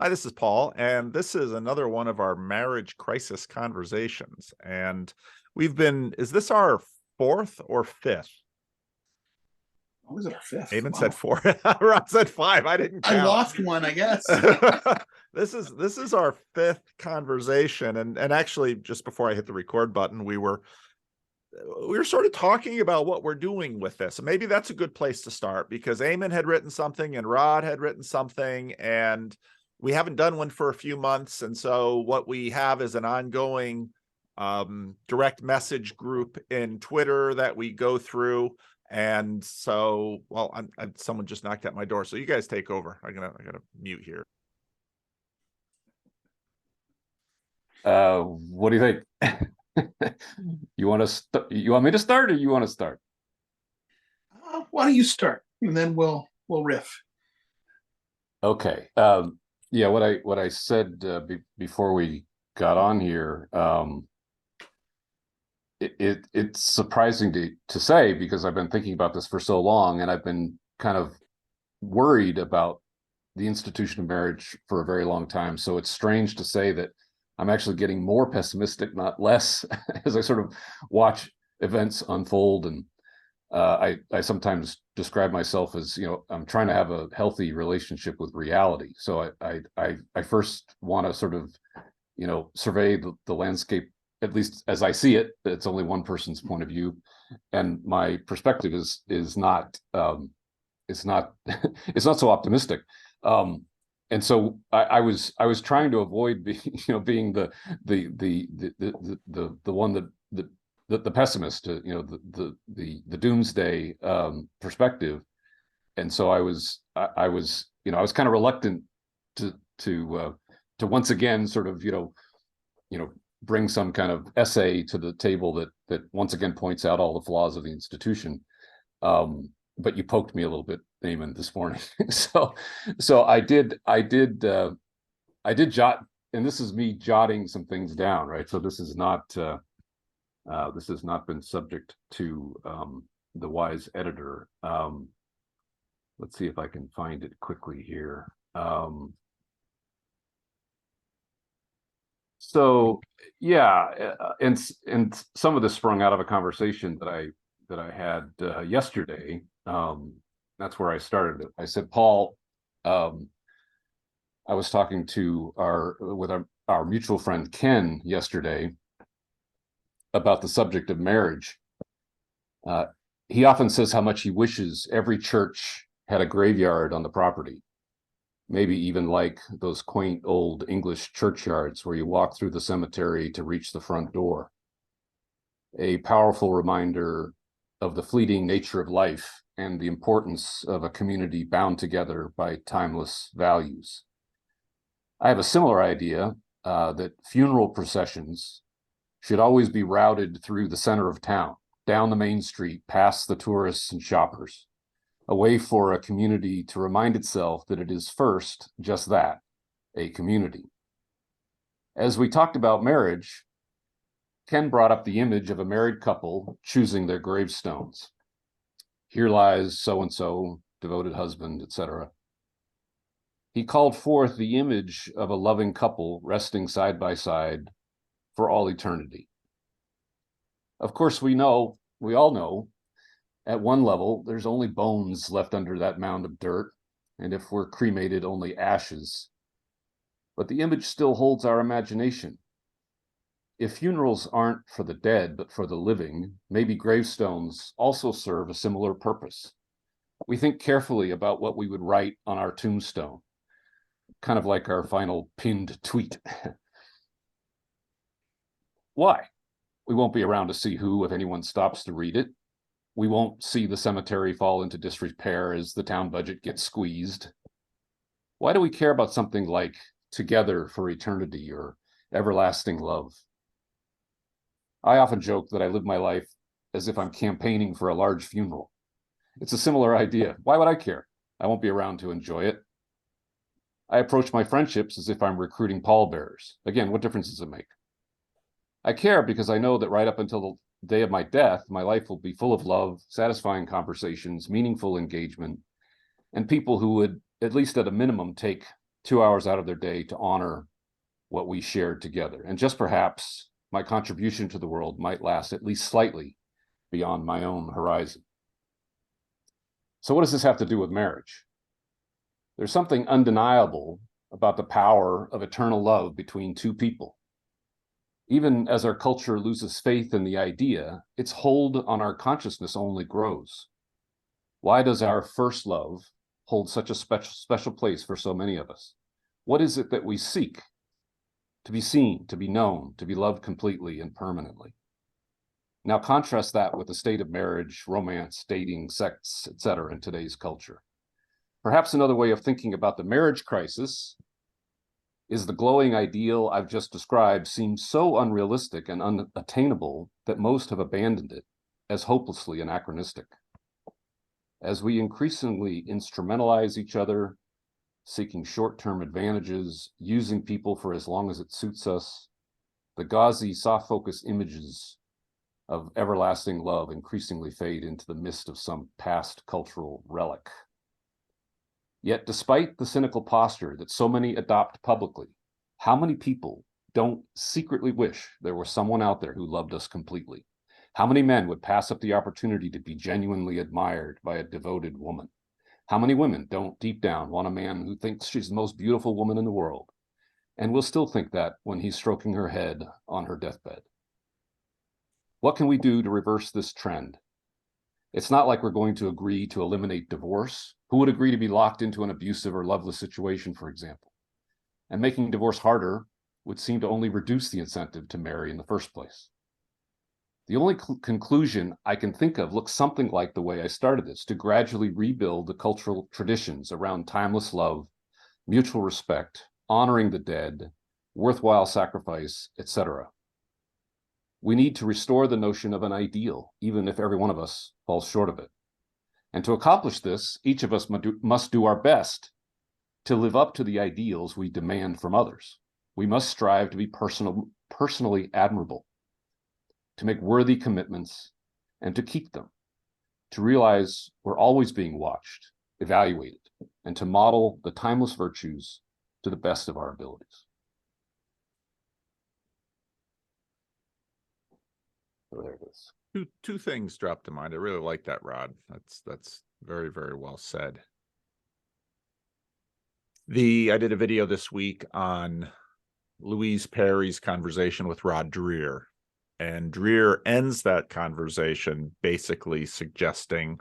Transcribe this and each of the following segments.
Hi, this is Paul, and this is another one of our marriage crisis conversations. And is this our fourth or fifth? What was it, our fifth? Eamon said Wow. four. Ron said five. I didn't I count. lost one, I guess. This is our fifth conversation. And actually, just before I hit the record button, we were sort of talking about what we're doing with this. And maybe that's a good place to start because Eamon had written something and Rod had written something, and we haven't done one for a few months. And so what we have is an ongoing direct message group in Twitter that we go through. And so, well, someone just knocked at my door. So you guys take over. I gotta mute here. What do you think? You want me to start, or you want to start? Why don't you start, and then we'll riff. Okay. Yeah. What I said before we got on here. It's surprising to say, because I've been thinking about this for so long, and I've been kind of worried about the institution of marriage for a very long time. So it's strange to say that I'm actually getting more pessimistic, not less, as I sort of watch events unfold. And I sometimes describe myself as, I'm trying to have a healthy relationship with reality. So I first want to sort of, survey the landscape, at least as I see it. It's only one person's point of view, and my perspective is not it's not it's not so optimistic. And so I was trying to avoid being the one the pessimist, the doomsday perspective. And so I was kind of reluctant to once again sort of bring some kind of essay to the table that once again points out all the flaws of the institution. But you poked me a little bit, Eamon, this morning. so I did jot, and this is me jotting some things down, right? So this has not been subject to the wise editor. Let's see if I can find it quickly here. So yeah, and some of this sprung out of a conversation that I had yesterday. That's where I started it. I said, Paul, I was talking to our mutual friend Ken yesterday about the subject of marriage. He often says how much he wishes every church had a graveyard on the property. Maybe even like those quaint old English churchyards where you walk through the cemetery to reach the front door. A powerful reminder of the fleeting nature of life and the importance of a community bound together by timeless values. I have a similar idea that funeral processions should always be routed through the center of town, down the main street, past the tourists and shoppers, a way for a community to remind itself that it is first just that, a community. As we talked about marriage, Ken brought up the image of a married couple choosing their gravestones. Here lies so-and-so, devoted husband, etc. He called forth the image of a loving couple resting side by side for all eternity. Of course, we all know, at one level, there's only bones left under that mound of dirt, and if we're cremated, only ashes. But the image still holds our imagination. If funerals aren't for the dead, but for the living, maybe gravestones also serve a similar purpose. We think carefully about what we would write on our tombstone, kind of like our final pinned tweet. Why? We won't be around to see who, if anyone stops to read it. We won't see the cemetery fall into disrepair as the town budget gets squeezed. Why do we care about something like together for eternity or everlasting love? I often joke that I live my life as if I'm campaigning for a large funeral. It's a similar idea. Why would I care? I won't be around to enjoy it. I approach my friendships as if I'm recruiting pallbearers. Again, what difference does it make? I care because I know that right up until the day of my death, my life will be full of love, satisfying conversations, meaningful engagement, and people who would, at least at a minimum, take 2 hours out of their day to honor what we shared together. And just perhaps my contribution to the world might last at least slightly beyond my own horizon. So what does this have to do with marriage? There's something undeniable about the power of eternal love between two people. Even as our culture loses faith in the idea, its hold on our consciousness only grows. Why does our first love hold such a special place for so many of us? What is it that we seek? To be seen, to be known, to be loved completely and permanently. Now contrast that with the state of marriage, romance, dating, sex, etc. in today's culture. Perhaps another way of thinking about the marriage crisis is the glowing ideal I've just described seems so unrealistic and unattainable that most have abandoned it as hopelessly anachronistic. As we increasingly instrumentalize each other, seeking short-term advantages, using people for as long as it suits us, the gauzy, soft-focus images of everlasting love increasingly fade into the mist of some past cultural relic. Yet, despite the cynical posture that so many adopt publicly, how many people don't secretly wish there was someone out there who loved us completely? How many men would pass up the opportunity to be genuinely admired by a devoted woman? How many women don't deep down want a man who thinks she's the most beautiful woman in the world and will still think that when he's stroking her head on her deathbed? What can we do to reverse this trend? It's not like we're going to agree to eliminate divorce. Who would agree to be locked into an abusive or loveless situation, for example? And making divorce harder would seem to only reduce the incentive to marry in the first place. The only conclusion I can think of looks something like the way I started this, to gradually rebuild the cultural traditions around timeless love, mutual respect, honoring the dead, worthwhile sacrifice, etc. We need to restore the notion of an ideal, even if every one of us falls short of it. And to accomplish this, each of us must do our best to live up to the ideals we demand from others. We must strive to be personally admirable, to make worthy commitments, and to keep them, to realize we're always being watched, evaluated, and to model the timeless virtues to the best of our abilities. So there it is. Two things dropped to mind. I really like that, Rod. That's very, very well said. I did a video this week on Louise Perry's conversation with Rod Dreher. And Dreher ends that conversation basically suggesting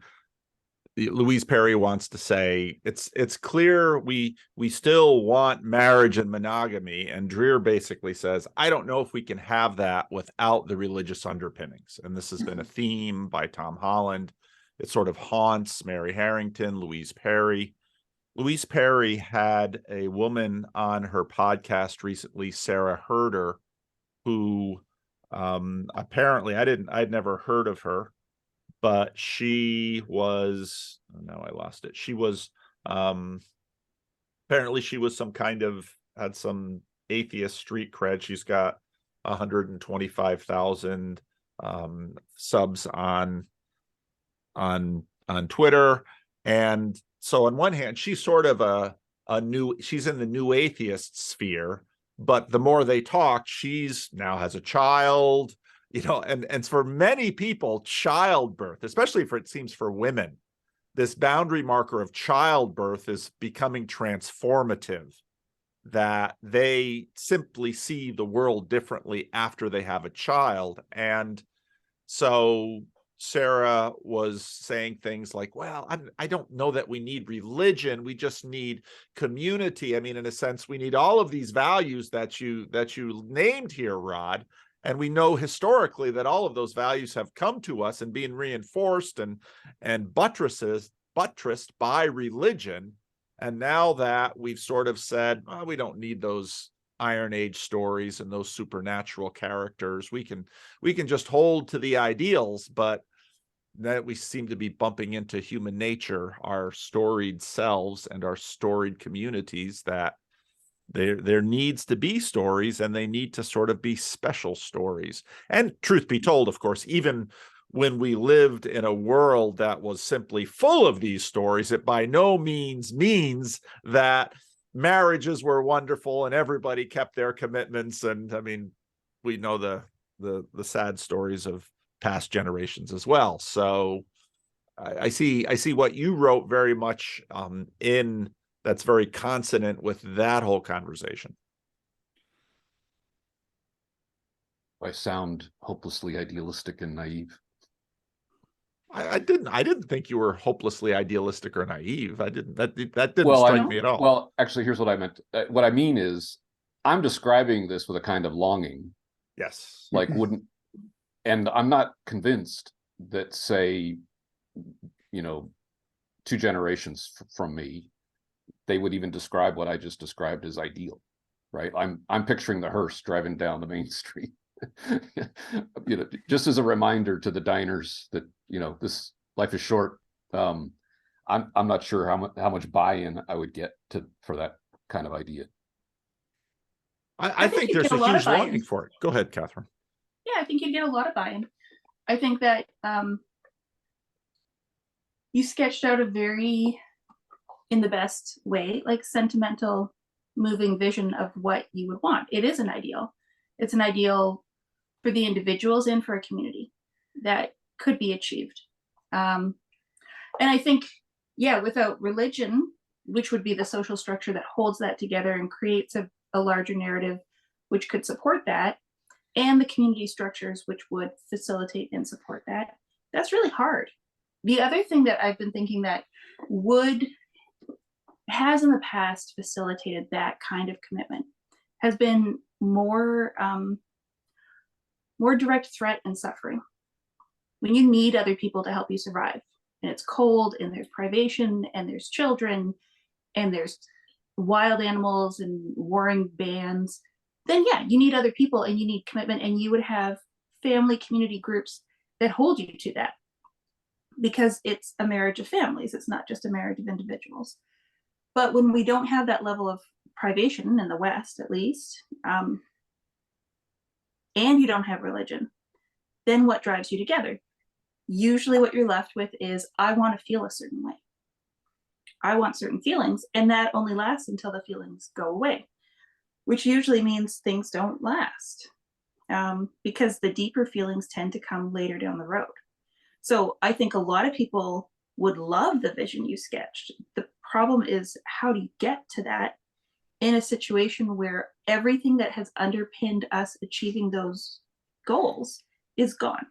Louise Perry wants to say it's clear we still want marriage and monogamy, and Dreher basically says, I don't know if we can have that without the religious underpinnings. And this has been a theme by Tom Holland. It sort of haunts Mary Harrington, Louise Perry. Louise Perry had a woman on her podcast recently, Sarah Herder, who apparently I'd never heard of her, but she was, oh, no, I lost it. She was, apparently she was had some atheist street cred. She's got 125,000 subs on Twitter. And so on one hand, she's sort of she's in the new atheist sphere, but the more they talk, she's now has a child, and for many people, childbirth, especially it seems for women, this boundary marker of childbirth is becoming transformative, that they simply see the world differently after they have a child. And so Sarah was saying things like, well, I don't know that we need religion. We just need community. I mean, in a sense, we need all of these values that you named here, Rod. And we know historically that all of those values have come to us and being reinforced and buttressed by religion. And now that we've sort of said, oh, we don't need those Iron Age stories and those supernatural characters. We can just hold to the ideals, but that we seem to be bumping into human nature, our storied selves and our storied communities, that there needs to be stories, and they need to sort of be special stories. And truth be told, of course, even when we lived in a world that was simply full of these stories, it by no means that marriages were wonderful and everybody kept their commitments. And I mean, we know the sad stories of past generations as well. So I see what you wrote very much in that's very consonant with that whole conversation. I sound hopelessly idealistic and naive. I didn't think you were hopelessly idealistic or naive. That didn't Well, strike me at all. Well, actually, here's what I meant. What I mean is, I'm describing this with a kind of longing. Yes. Like and I'm not convinced that, say, 2 generations from me, they would even describe what I just described as ideal, right? I'm picturing the hearse driving down the main street. Just as a reminder to the diners that this life is short. I'm not sure how much buy-in I would get for that kind of idea. I think there's a huge longing for it. Go ahead, Kathryn. Yeah, I think you'd get a lot of buy-in. I think that you sketched out a very, in the best way, like sentimental, moving vision of what you would want. It is an ideal. It's an ideal for the individuals and for a community that could be achieved. And I think, yeah, without religion, which would be the social structure that holds that together and creates a larger narrative which could support that, and the community structures which would facilitate and support that, that's really hard. The other thing that I've been thinking that has in the past facilitated that kind of commitment has been more direct threat and suffering. When you need other people to help you survive, and it's cold, and there's privation, and there's children, and there's wild animals and warring bands, then yeah, you need other people and you need commitment, and you would have family community groups that hold you to that, because it's a marriage of families. It's not just a marriage of individuals. But when we don't have that level of privation in the West, at least, and you don't have religion, then what drives you together? Usually what you're left with is, I want to feel a certain way. I want certain feelings, and that only lasts until the feelings go away, which usually means things don't last, because the deeper feelings tend to come later down the road. So I think a lot of people would love the vision you sketched. The problem is, how do you get to that in a situation where everything that has underpinned us achieving those goals is gone?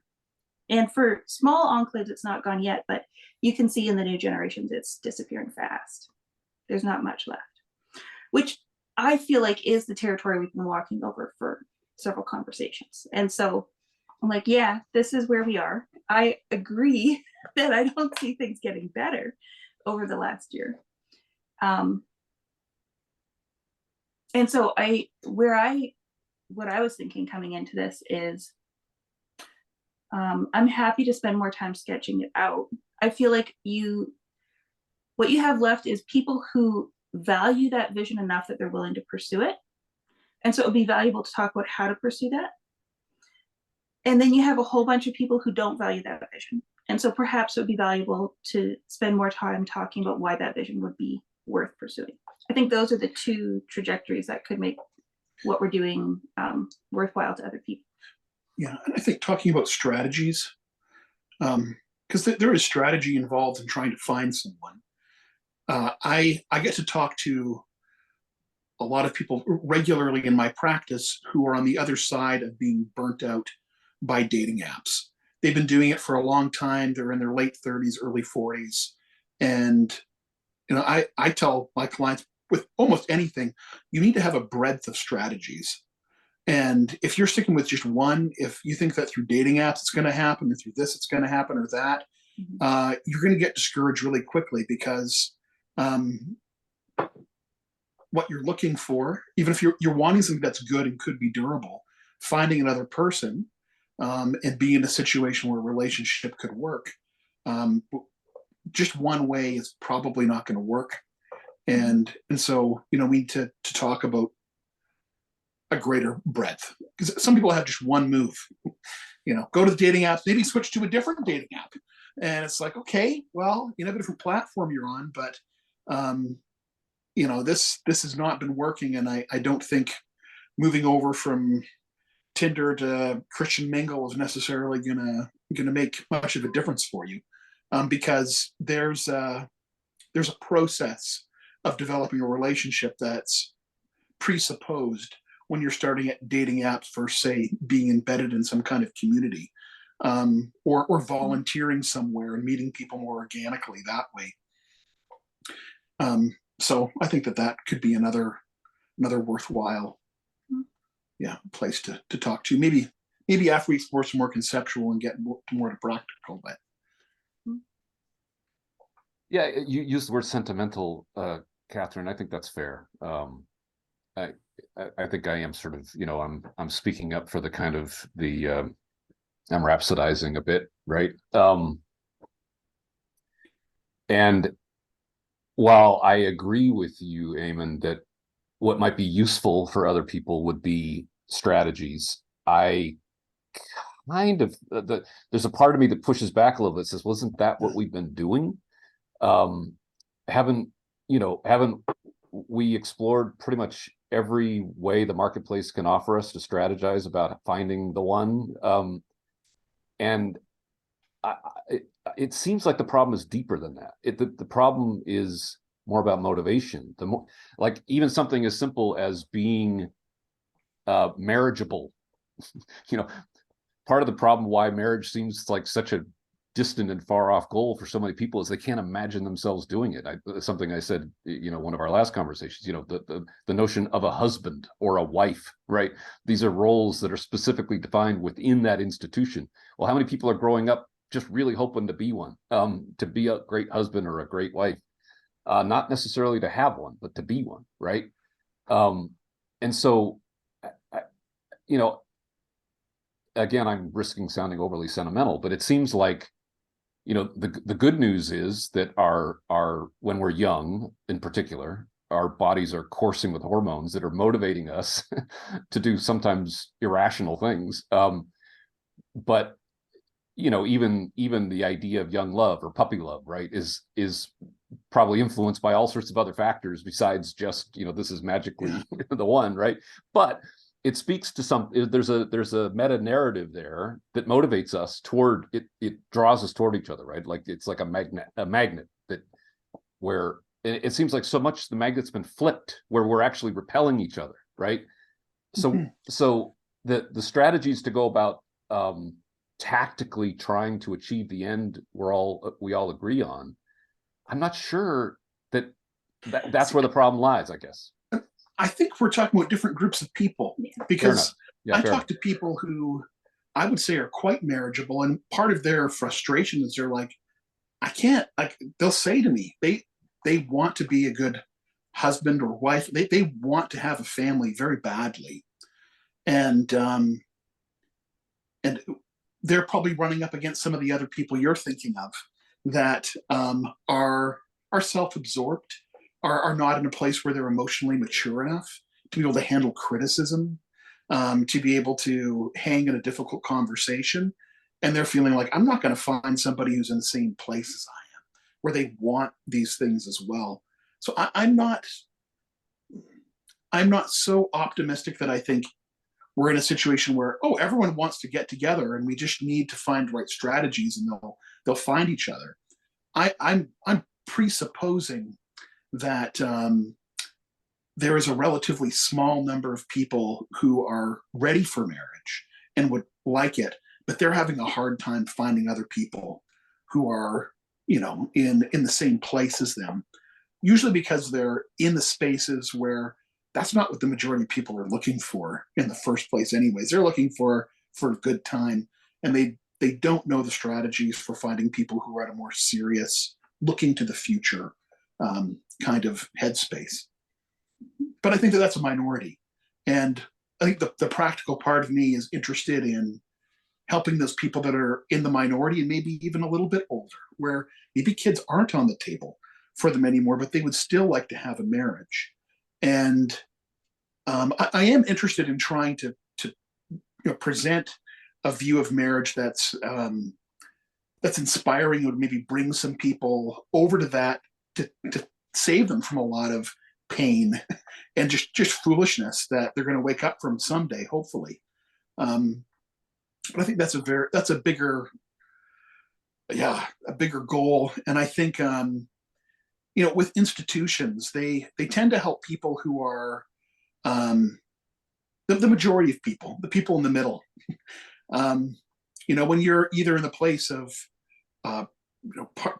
And for small enclaves, it's not gone yet, but you can see in the new generations, it's disappearing fast. There's not much left, which I feel like is the territory we've been walking over for several conversations. And so I'm like, yeah, this is where we are. I agree that I don't see things getting better over the last year. And so what I was thinking coming into this is, I'm happy to spend more time sketching it out. I feel like what you have left is people who value that vision enough that they're willing to pursue it. And so it would be valuable to talk about how to pursue that. And then you have a whole bunch of people who don't value that vision. And so perhaps it would be valuable to spend more time talking about why that vision would be worth pursuing. I think those are the 2 trajectories that could make what we're doing worthwhile to other people. Yeah, and I think talking about strategies, because there is strategy involved in trying to find someone. I get to talk to a lot of people regularly in my practice who are on the other side of being burnt out by dating apps. They've been doing it for a long time. They're in their late 30s, early 40s. And I tell my clients, with almost anything, you need to have a breadth of strategies. And if you're sticking with just one, if you think that through dating apps it's going to happen, or through this it's going to happen, or that, you're going to get discouraged really quickly, because what you're looking for, even if you're wanting something that's good and could be durable, finding another person and being in a situation where a relationship could work, just one way is probably not going to work. And so, we need to talk about a greater breadth, because some people have just one move, go to the dating apps, maybe switch to a different dating app. And it's like, okay, well, a different platform you're on, but this has not been working, and I don't think moving over from Tinder to Christian Mingle is necessarily gonna make much of a difference for you, because there's a process of developing a relationship that's presupposed when you're starting at dating apps for, say, being embedded in some kind of community, or volunteering somewhere and meeting people more organically that way. So I think that could be another worthwhile, place to talk to. Maybe after we explore some more conceptual and get more to practical. But yeah, you use the word sentimental, Kathryn. I think that's fair. I think I am sort of, I'm speaking up for the kind of I'm rhapsodizing a bit, right? And while I agree with you, Eamon, that what might be useful for other people would be strategies, I kind of there's a part of me that pushes back a little bit, says, wasn't that what we've been doing? Haven't we explored pretty much every way the marketplace can offer us to strategize about finding the one? And it seems like the problem is deeper than that. The problem is more about motivation. The more, like, even something as simple as being marriageable. Part of the problem why marriage seems like such a distant and far off goal for so many people is they can't imagine themselves doing it. Something I said, one of our last conversations, the notion of a husband or a wife, right? These are roles that are specifically defined within that institution. Well, how many people are growing up just really hoping to be one, to be a great husband or a great wife? Not necessarily to have one, but to be one, right? And so, again, I'm risking sounding overly sentimental, but it seems like, the good news is that our when we're young, in particular, our bodies are coursing with hormones that are motivating us to do sometimes irrational things. But even the idea of young love or puppy love, right, is probably influenced by all sorts of other factors besides just, this is magically the one, right? But it speaks to there's a meta narrative there that motivates us toward it. It draws us toward each other, right? Like it's like a magnet that where it seems like so much the magnet's been flipped where we're actually repelling each other, right? So the strategies to go about tactically trying to achieve the end we all agree on, I'm not sure that's where the problem lies, I guess. I think we're talking about different groups of people, because I talk to people who I would say are quite marriageable, and part of their frustration is they're like, I can't, they'll say to me, they want to be a good husband or wife. They want to have a family very badly. And they're probably running up against some of the other people you're thinking of that are self-absorbed, are not in a place where they're emotionally mature enough to be able to handle criticism, to be able to hang in a difficult conversation. And they're feeling like, I'm not going to find somebody who's in the same place as I am, where they want these things as well. So I'm not so optimistic that I think we're in a situation where, everyone wants to get together and we just need to find the right strategies and they'll find each other. I'm presupposing that there is a relatively small number of people who are ready for marriage and would like it, but they're having a hard time finding other people who are, in the same place as them, usually because they're in the spaces where that's not what the majority of people are looking for in the first place anyways. They're looking for a good time, and they don't know the strategies for finding people who are at a more serious, looking to the future kind of headspace. But I think that's a minority. And I think the practical part of me is interested in helping those people that are in the minority and maybe even a little bit older, where maybe kids aren't on the table for them anymore, but they would still like to have a marriage. And I am interested in trying to present a view of marriage that's inspiring, or maybe bring some people over to that to save them from a lot of pain and just foolishness that they're going to wake up from someday, hopefully. But I think that's a bigger goal. And I think with institutions, they tend to help people who are the majority of people, the people in the middle. When you're either in the place of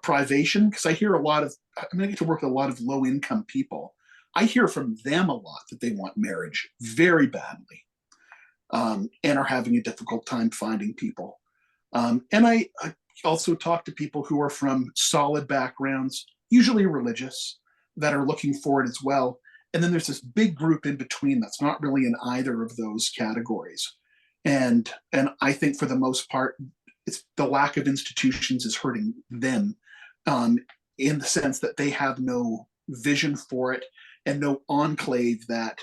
privation, because I hear I get to work with a lot of low income people. I hear from them a lot that they want marriage very badly, and are having a difficult time finding people. And I also talk to people who are from solid backgrounds, usually religious, that are looking for it as well. And then there's this big group in between that's not really in either of those categories. And I think for the most part, it's the lack of institutions is hurting them, in the sense that they have no vision for it and no enclave that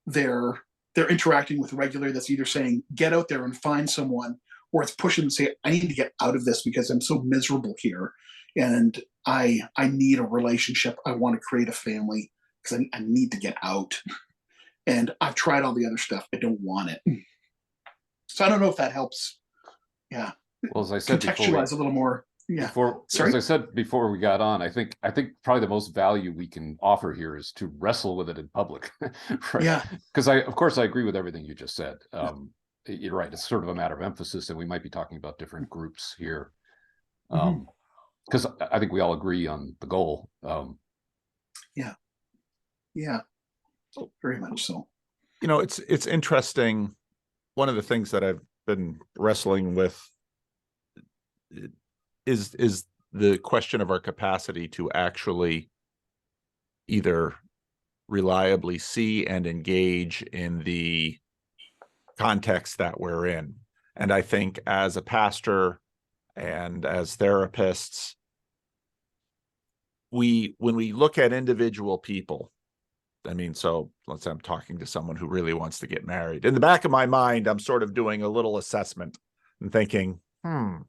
they're interacting with regularly, that's either saying, get out there and find someone, or it's pushing them to say, I need to get out of this because I'm so miserable here. And I need a relationship. I want to create a family because I need to get out. And I've tried all the other stuff. I don't want it. So I don't know if that helps. Yeah. Well, as I said, contextualize a little more. Yeah. As I said before we got on, I think probably the most value we can offer here is to wrestle with it in public. Right? Yeah. Because of course I agree with everything you just said. You're right. It's sort of a matter of emphasis, and we might be talking about different groups here. Because I think we all agree on the goal. Yeah. Very much so. It's interesting. One of the things that I've been wrestling with is the question of our capacity to actually either reliably see and engage in the context that we're in. And I think as a pastor and as therapists, when we look at individual people, so let's say I'm talking to someone who really wants to get married. In the back of my mind, I'm sort of doing a little assessment and thinking, you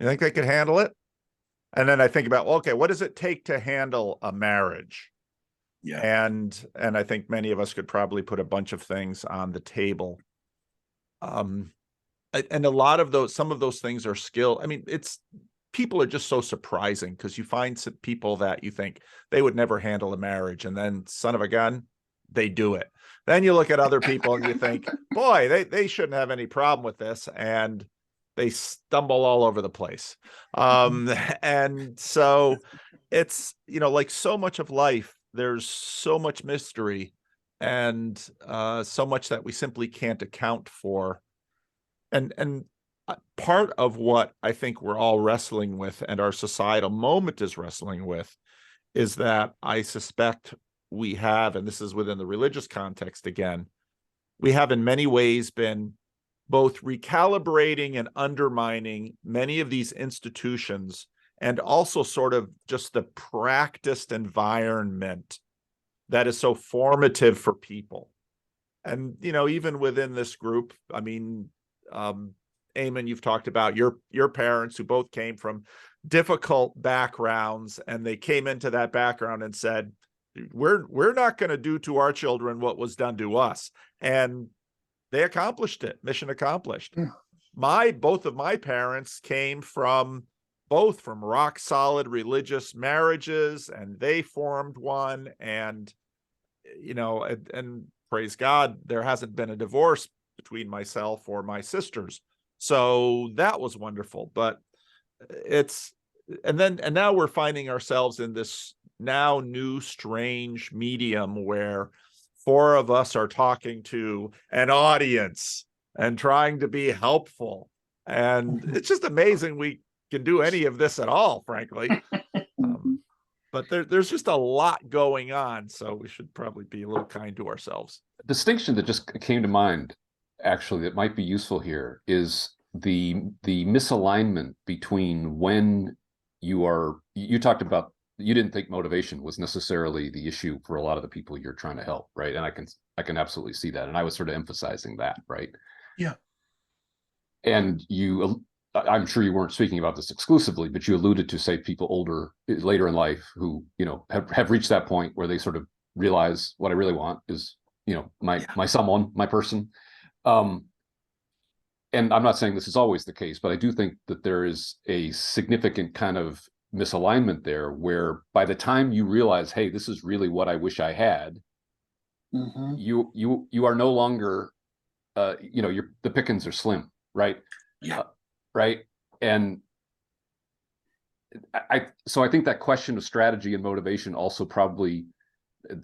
think they could handle it? And then I think about, okay, what does it take to handle a marriage? Yeah. And I think many of us could probably put a bunch of things on the table. And some of those things are skill. People are just so surprising, because you find some people that you think they would never handle a marriage, and then son of a gun, they do it. Then you look at other people and you think, boy, they shouldn't have any problem with this, and they stumble all over the place. And so it's, like so much of life, there's so much mystery and so much that we simply can't account for. And part of what I think we're all wrestling with, and our societal moment is wrestling with, is that I suspect we have, and this is within the religious context again, we have in many ways been both recalibrating and undermining many of these institutions, and also sort of just the practiced environment that is so formative for people. And, even within this group, Eamon, you've talked about your parents who both came from difficult backgrounds, and they came into that background and said, we're not going to do to our children what was done to us. And they accomplished it. Mission accomplished. Yeah. Both of my parents came from rock solid religious marriages, and they formed one, and praise God, there hasn't been a divorce between myself or my sisters. So that was wonderful. But now we're finding ourselves in this now new strange medium where four of us are talking to an audience and trying to be helpful. And it's just amazing we can do any of this at all, frankly. But there's just a lot going on. So we should probably be a little kind to ourselves. A distinction that just came to mind, actually, that might be useful here is the misalignment between when you talked about, you didn't think motivation was necessarily the issue for a lot of the people you're trying to help, right? And I can absolutely see that. And I was sort of emphasizing that, right? Yeah. And you I'm sure you weren't speaking about this exclusively, but you alluded to, say, people older, later in life who, you know, have reached that point where they sort of realize what I really want is, you know, my someone, my person. And I'm not saying this is always the case, but I do think that there is a significant kind of misalignment there where by the time you realize, hey, this is really what I wish I had, you are no longer, you know, the pickings are slim, right? Yeah. Right. And so I think that question of strategy and motivation also probably,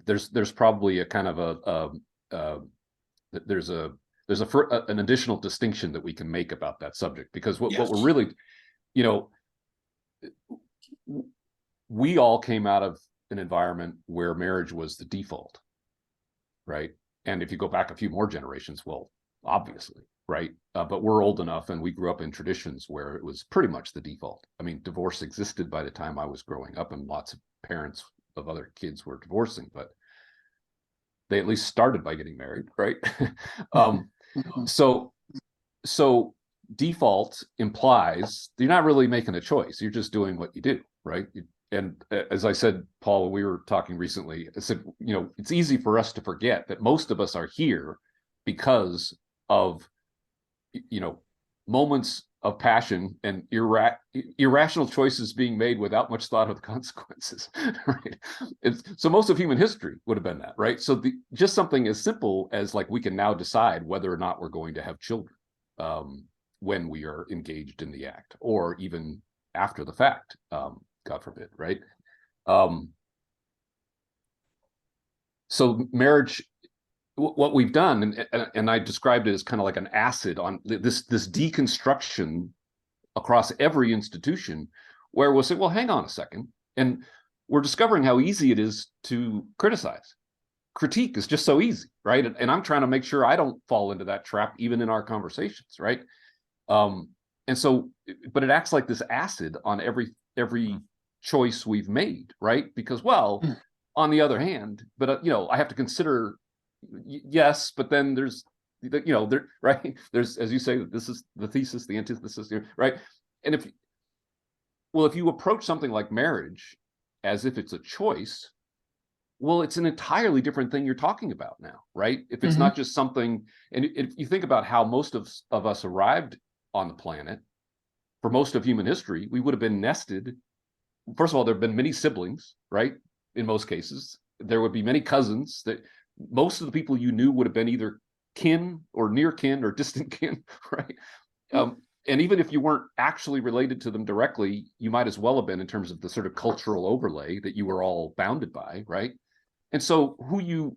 there's probably a kind of there's an additional distinction that we can make about that subject, because what we're really, you know, we all came out of an environment where marriage was the default, right? And if you go back a few more generations, well, obviously, right? But we're old enough and we grew up in traditions where it was pretty much the default. I mean, divorce existed by the time I was growing up, and lots of parents of other kids were divorcing, but they at least started by getting married, right? So default implies you're not really making a choice. You're just doing what you do, right? And as I said, Paul, when we were talking recently, I said, you know, it's easy for us to forget that most of us are here because of, you know, moments of passion and irrational choices being made without much thought of the consequences, right? So most of human history would have been that, right? So just something as simple as, like, we can now decide whether or not we're going to have children when we are engaged in the act, or even after the fact, God forbid, right? So marriage, what we've done, and I described it as kind of like an acid on this deconstruction across every institution, where we'll say, well, hang on a second, and we're discovering how easy it is to criticize. Critique is just so easy, right? And I'm trying to make sure I don't fall into that trap, even in our conversations, right? And so, but it acts like this acid on every choice we've made, right? Because, well, on the other hand, but you know, I have to consider, yes, but then there's, you know, there, right? There's, as you say, this is the thesis, the antithesis, right? And if you approach something like marriage as if it's a choice, well, it's an entirely different thing you're talking about now, right? If it's not just something, and if you think about how most of us arrived on the planet, for most of human history, we would have been nested. First of all, there have been many siblings, right? In most cases, there would be many cousins. That most of the people you knew would have been either kin or near kin or distant kin, right? And even if you weren't actually related to them directly, you might as well have been, in terms of the sort of cultural overlay that you were all bounded by, right? And so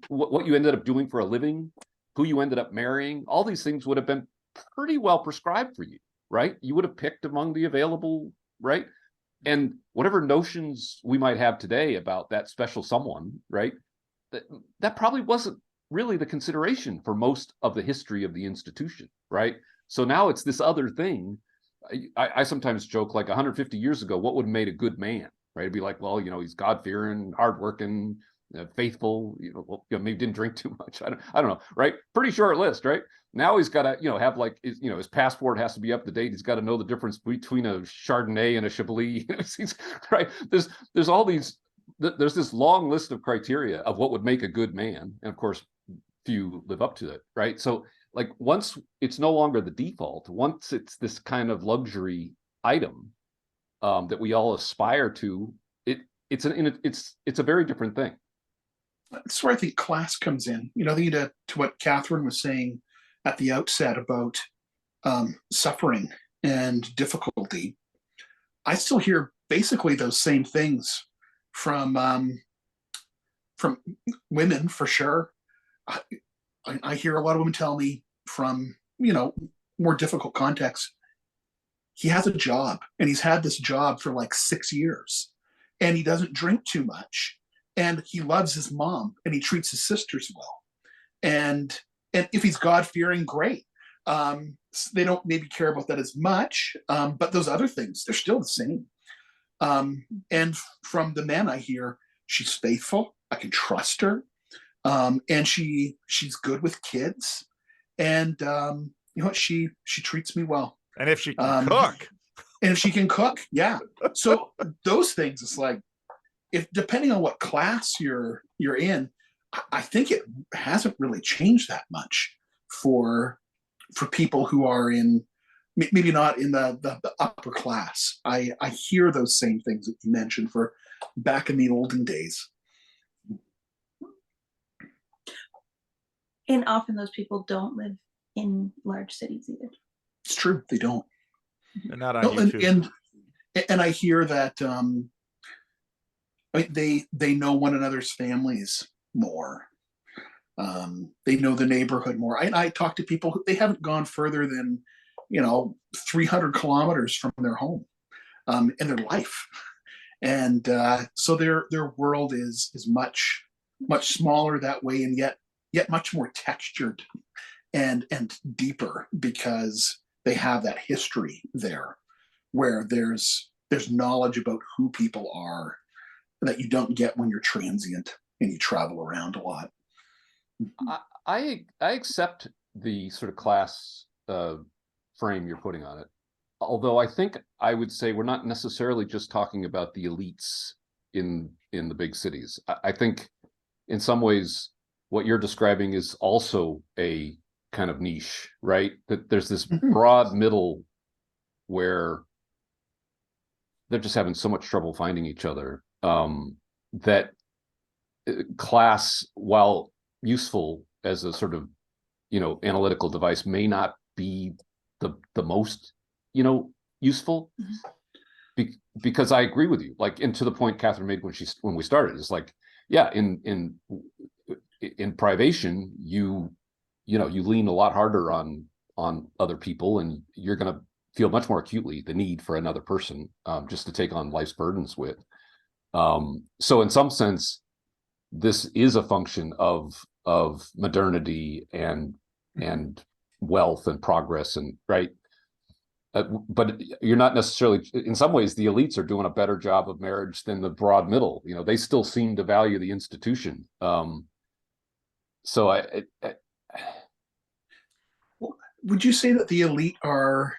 what you ended up doing for a living, who you ended up marrying, all these things would have been pretty well prescribed for you, right? You would have picked among the available, right? And whatever notions we might have today about that special someone, right? That probably wasn't really the consideration for most of the history of the institution, right? So now it's this other thing. I sometimes joke, like 150 years ago, what would have made a good man, right? It'd be like, well, you know, he's God-fearing, hardworking, faithful, you know, well, you know, maybe didn't drink too much. I don't know, right? Pretty short list, right? Now he's got to, you know, have like, you know, his passport has to be up to date. He's got to know the difference between a Chardonnay and a Chablis, right? There's all these, there's this long list of criteria of what would make a good man. And of course, few live up to it, right? So like, once it's no longer the default, once it's this kind of luxury item that we all aspire to, it's a very different thing. That's where I think class comes in. You know, to what Kathryn was saying at the outset about suffering and difficulty. I still hear basically those same things from women, for sure. I hear a lot of women tell me, from, you know, more difficult contexts, he has a job, and he's had this job for like 6 years, and he doesn't drink too much, and he loves his mom, and he treats his sisters well, and if he's God-fearing, great. They don't maybe care about that as much, but those other things, they're still the same. And from the men I hear, she's faithful, I can trust her, and she's good with kids, and you know what, she treats me well. And if she can cook. And if she can cook, yeah. So those things, it's like, if depending on what class you're in, I think it hasn't really changed that much for people who are in, maybe not in the upper class. I hear those same things that you mentioned for back in the olden days. And often those people don't live in large cities either. It's true, they don't. They're not on No, YouTube. and I hear that I mean, they know one another's families more. They know the neighborhood more. I talk to people who they haven't gone further than 300 kilometers from their home in their life, and so their world is much smaller that way, and yet much more textured and deeper, because they have that history there, where there's knowledge about who people are that you don't get when you're transient and you travel around a lot. I accept the sort of class frame you're putting on it, although I think I would say we're not necessarily just talking about the elites in the big cities. I think in some ways what you're describing is also a kind of niche, right? That there's this broad middle where they're just having so much trouble finding each other, that class, while useful as a sort of analytical device, may not be the most useful. Because I agree with you, like, and to the point Kathryn made when we started, is like, yeah, in privation, you lean a lot harder on other people, and you're going to feel much more acutely the need for another person, just to take on life's burdens with. So in some sense, this is a function of modernity and wealth and progress, and right. But you're not necessarily, in some ways, the elites are doing a better job of marriage than the broad middle. They still seem to value the institution. So would you say that the elite are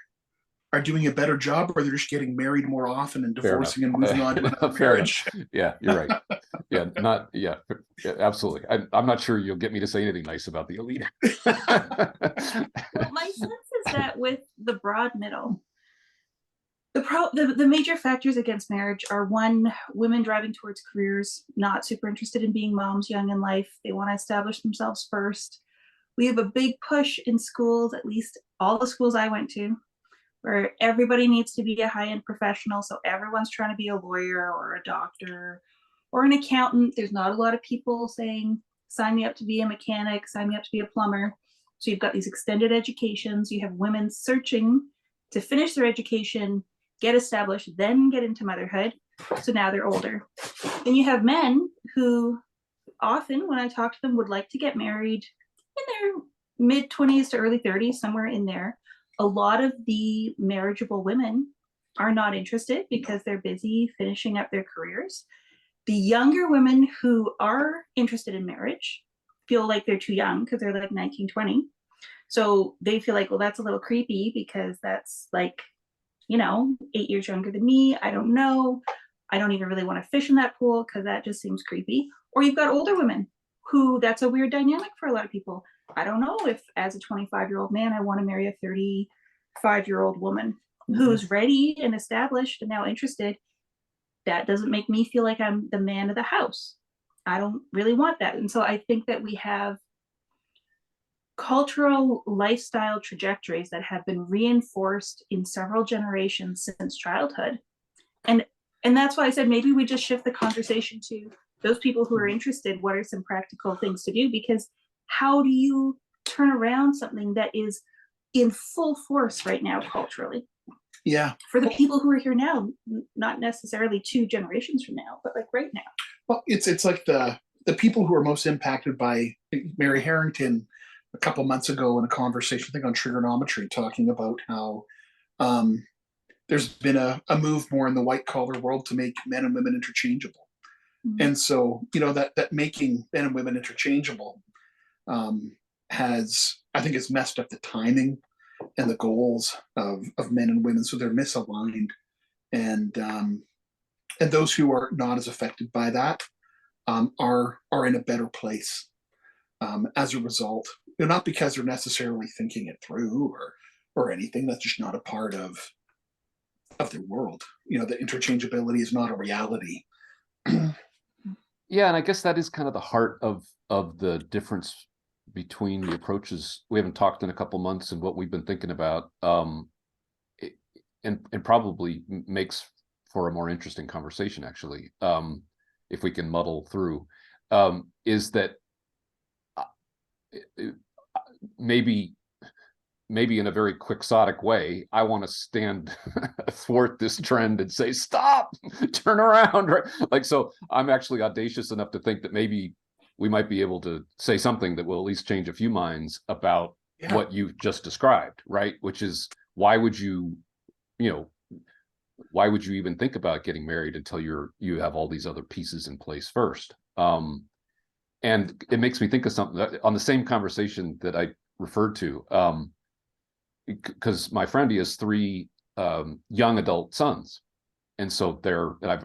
doing a better job, or they're just getting married more often and divorcing and moving on to another marriage? Yeah, you're right. Yeah, absolutely. I'm not sure you'll get me to say anything nice about the elite. Well, my sense is that with the broad middle, the major factors against marriage are, one, women driving towards careers, not super interested in being moms young in life. They want to establish themselves first. We have a big push in schools, at least all the schools I went to, where everybody needs to be a high-end professional. So everyone's trying to be a lawyer or a doctor or an accountant. There's not a lot of people saying, sign me up to be a mechanic, sign me up to be a plumber. So you've got these extended educations. You have women searching to finish their education, get established, then get into motherhood. So now they're older. Then you have men who often, when I talk to them, would like to get married in their mid-20s to early 30s, somewhere in there. A lot of the marriageable women are not interested because they're busy finishing up their careers. The younger women who are interested in marriage feel like they're too young because they're like 19, 20. So they feel like, well, that's a little creepy because that's like, 8 years younger than me. I don't know. I don't even really want to fish in that pool because that just seems creepy. Or you've got older women who, that's a weird dynamic for a lot of people. I don't know if as a 25-year-old man, I want to marry a 35-year-old woman who's ready and established and now interested. That doesn't make me feel like I'm the man of the house. I don't really want that. And so I think that we have cultural lifestyle trajectories that have been reinforced in several generations since childhood. And that's why I said maybe we just shift the conversation to those people who are interested. What are some practical things to do? Because how do you turn around something that is in full force right now culturally? Yeah. For the people who are here now, not necessarily 2 generations from now, but like right now. Well, it's like the people who are most impacted by Mary Harrington a couple months ago in a conversation, I think on trigonometry, talking about how there's been a move more in the white collar world to make men and women interchangeable. Mm-hmm. And so, that making men and women interchangeable has, I think, it's messed up the timing and the goals of men and women. So they're misaligned, and those who are not as affected by that are in a better place as a result. Not because they're necessarily thinking it through or anything. That's just not a part of their world. The interchangeability is not a reality. Yeah, and I guess that is kind of the heart of the difference between the approaches we haven't talked in a couple months and what we've been thinking about, and probably makes for a more interesting conversation, actually, if we can muddle through, is that maybe in a very quixotic way, I want to stand thwart this trend and say, stop, turn around, right? Like, so I'm actually audacious enough to think that maybe we might be able to say something that will at least change a few minds about what you just described, right? Which is, why would you even think about getting married until you have all these other pieces in place first? And it makes me think of something on the same conversation that I referred to, because my friend, he has 3 young adult sons, and so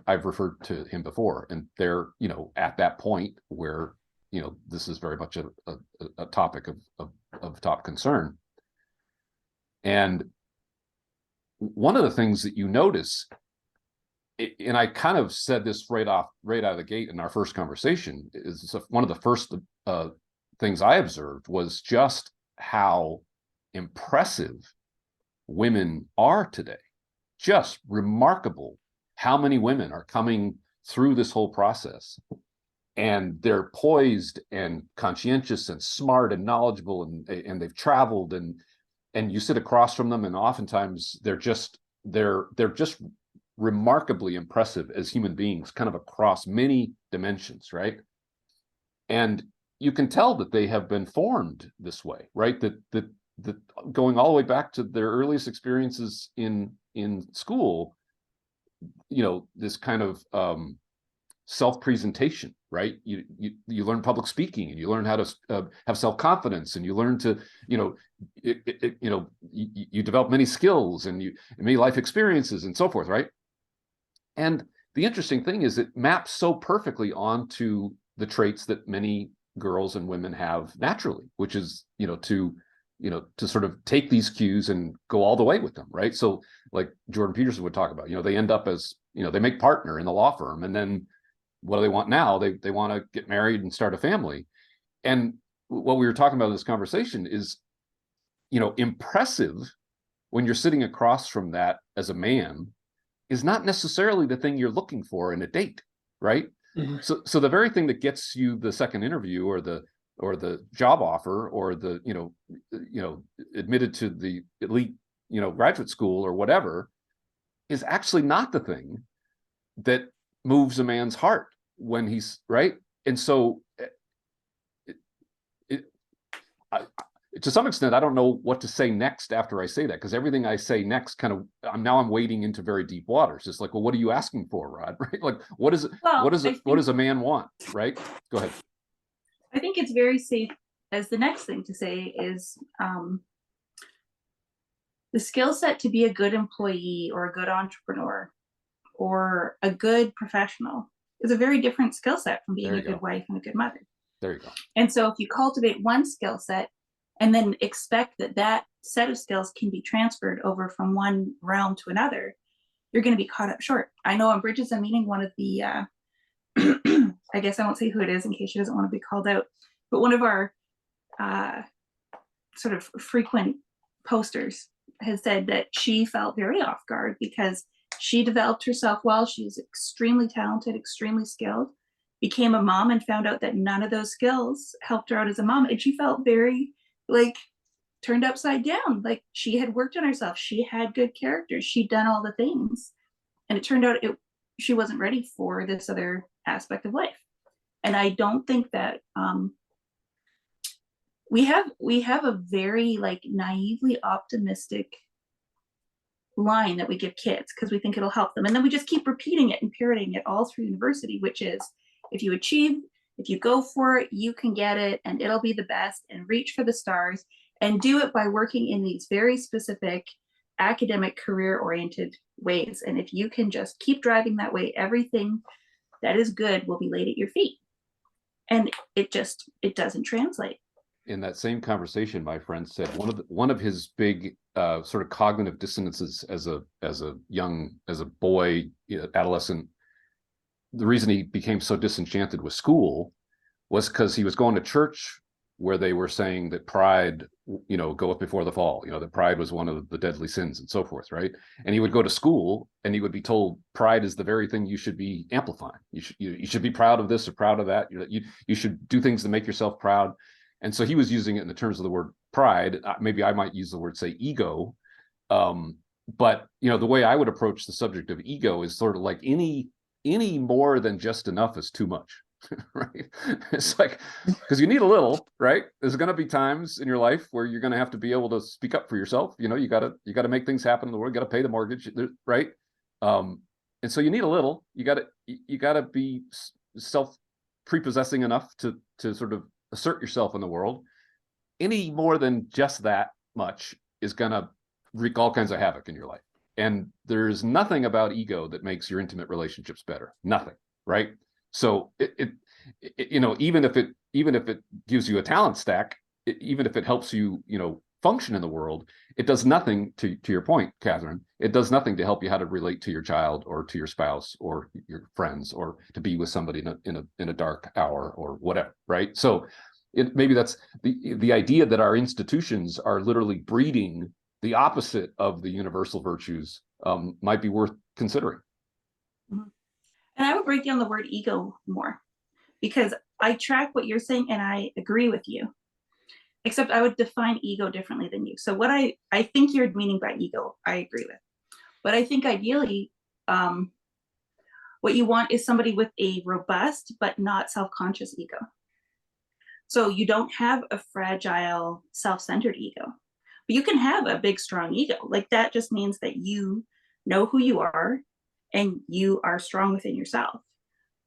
I've referred to him before, and they're at that point where this is very much a topic of top concern. And one of the things that you notice, and I kind of said this right out of the gate in our first conversation, is one of the first things I observed was just how impressive women are today. Just remarkable how many women are coming through this whole process, and they're poised and conscientious and smart and knowledgeable, and they've traveled, and you sit across from them, and oftentimes they're just remarkably impressive as human beings, kind of across many dimensions, right? And you can tell that they have been formed this way, right? That going all the way back to their earliest experiences in school, this kind of self-presentation, right? You learn public speaking, and you learn how to have self-confidence, and you learn to, you develop many skills and many life experiences and so forth, right? And the interesting thing is, it maps so perfectly onto the traits that many girls and women have naturally, which is, to sort of take these cues and go all the way with them, right? So like Jordan Peterson would talk about, they end up as, they make partner in the law firm, and then what do they want now? They want to get married and start a family. And what we were talking about in this conversation is, impressive when you're sitting across from that as a man is not necessarily the thing you're looking for in a date, right? Mm-hmm. So the very thing that gets you the second interview or the job offer or the admitted to the elite graduate school or whatever is actually not the thing that moves a man's heart when he's right. And so to some extent, I don't know what to say next after I say that, because everything I say next I'm wading into very deep waters. It's like, well, what are you asking for, Rod? Right? Like, what does a man want? Right? Go ahead. I think it's very safe as the next thing to say is the skill set to be a good employee or a good entrepreneur or a good professional is a very different skill set from being a good wife and a good mother. There you go. And so if you cultivate one skill set and then expect that set of skills can be transferred over from one realm to another, you're going to be caught up short. I know on Bridges, I'm meeting one of the, I guess I won't say who it is in case she doesn't want to be called out, but one of our sort of frequent posters has said that she felt very off guard because she developed herself well. She's extremely talented, extremely skilled, became a mom and found out that none of those skills helped her out as a mom. And she felt very turned upside down. Like, she had worked on herself. She had good character. She'd done all the things. And it turned out she wasn't ready for this other aspect of life. And I don't think that we have a very naively optimistic line that we give kids because we think it'll help them. And then we just keep repeating it and parroting it all through university, which is, if you achieve, if you go for it, you can get it and it'll be the best, and reach for the stars. and do it by working in these very specific academic, career-oriented ways. And if you can just keep driving that way, everything that is good will be laid at your feet. And it doesn't translate. In that same conversation, my friend said one of his big sort of cognitive dissonances as a boy, adolescent, the reason he became so disenchanted with school was because he was going to church where they were saying that pride, goeth before the fall, that pride was one of the deadly sins and so forth, right? And he would go to school and he would be told pride is the very thing you should be amplifying. You should be proud of this or proud of that. You should do things to make yourself proud. And so he was using it in the terms of the word pride. Maybe I might use the word, say, ego. But the way I would approach the subject of ego is sort of like any more than just enough is too much. Right? It's like, because you need a little, right? There's going to be times in your life where you're going to have to be able to speak up for yourself. You got to make things happen in the world. You got to pay the mortgage, right? And so you need a little. You got to be self-prepossessing enough to sort of assert yourself in the world. Any more than just that much is going to wreak all kinds of havoc in your life. And there's nothing about ego that makes your intimate relationships better. Nothing, right? So even if it gives you a talent stack, even if it helps you, function in the world, it does nothing to your point, Kathryn. It does nothing to help you how to relate to your child or to your spouse or your friends or to be with somebody in a dark hour or whatever, right? So maybe that's the idea that our institutions are literally breeding the opposite of the universal virtues might be worth considering. Mm-hmm. And I would break down the word ego more, because I track what you're saying and I agree with you, except I would define ego differently than you. So what I think you're meaning by ego, I agree with. But I think ideally, what you want is somebody with a robust but not self-conscious ego. So you don't have a fragile, self-centered ego, but you can have a big, strong ego. Like that just means that you know who you are and you are strong within yourself.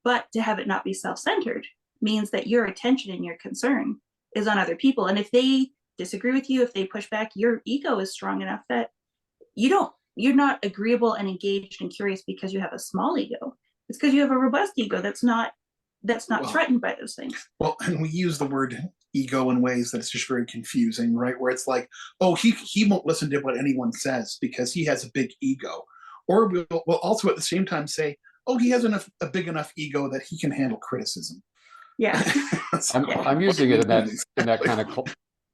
But to have it not be self-centered means that your attention and your concern is on other people. And if they disagree with you, if they push back, your ego is strong enough that you're not agreeable and engaged and curious because you have a small ego. It's because you have a robust ego that's not threatened by those things. Well, and we use the word ego in ways that it's just very confusing, right? Where it's like, oh, he won't listen to what anyone says because he has a big ego. Or we'll also at the same time say, oh, he has a big enough ego that he can handle criticism. Yeah. I'm using it in that kind of.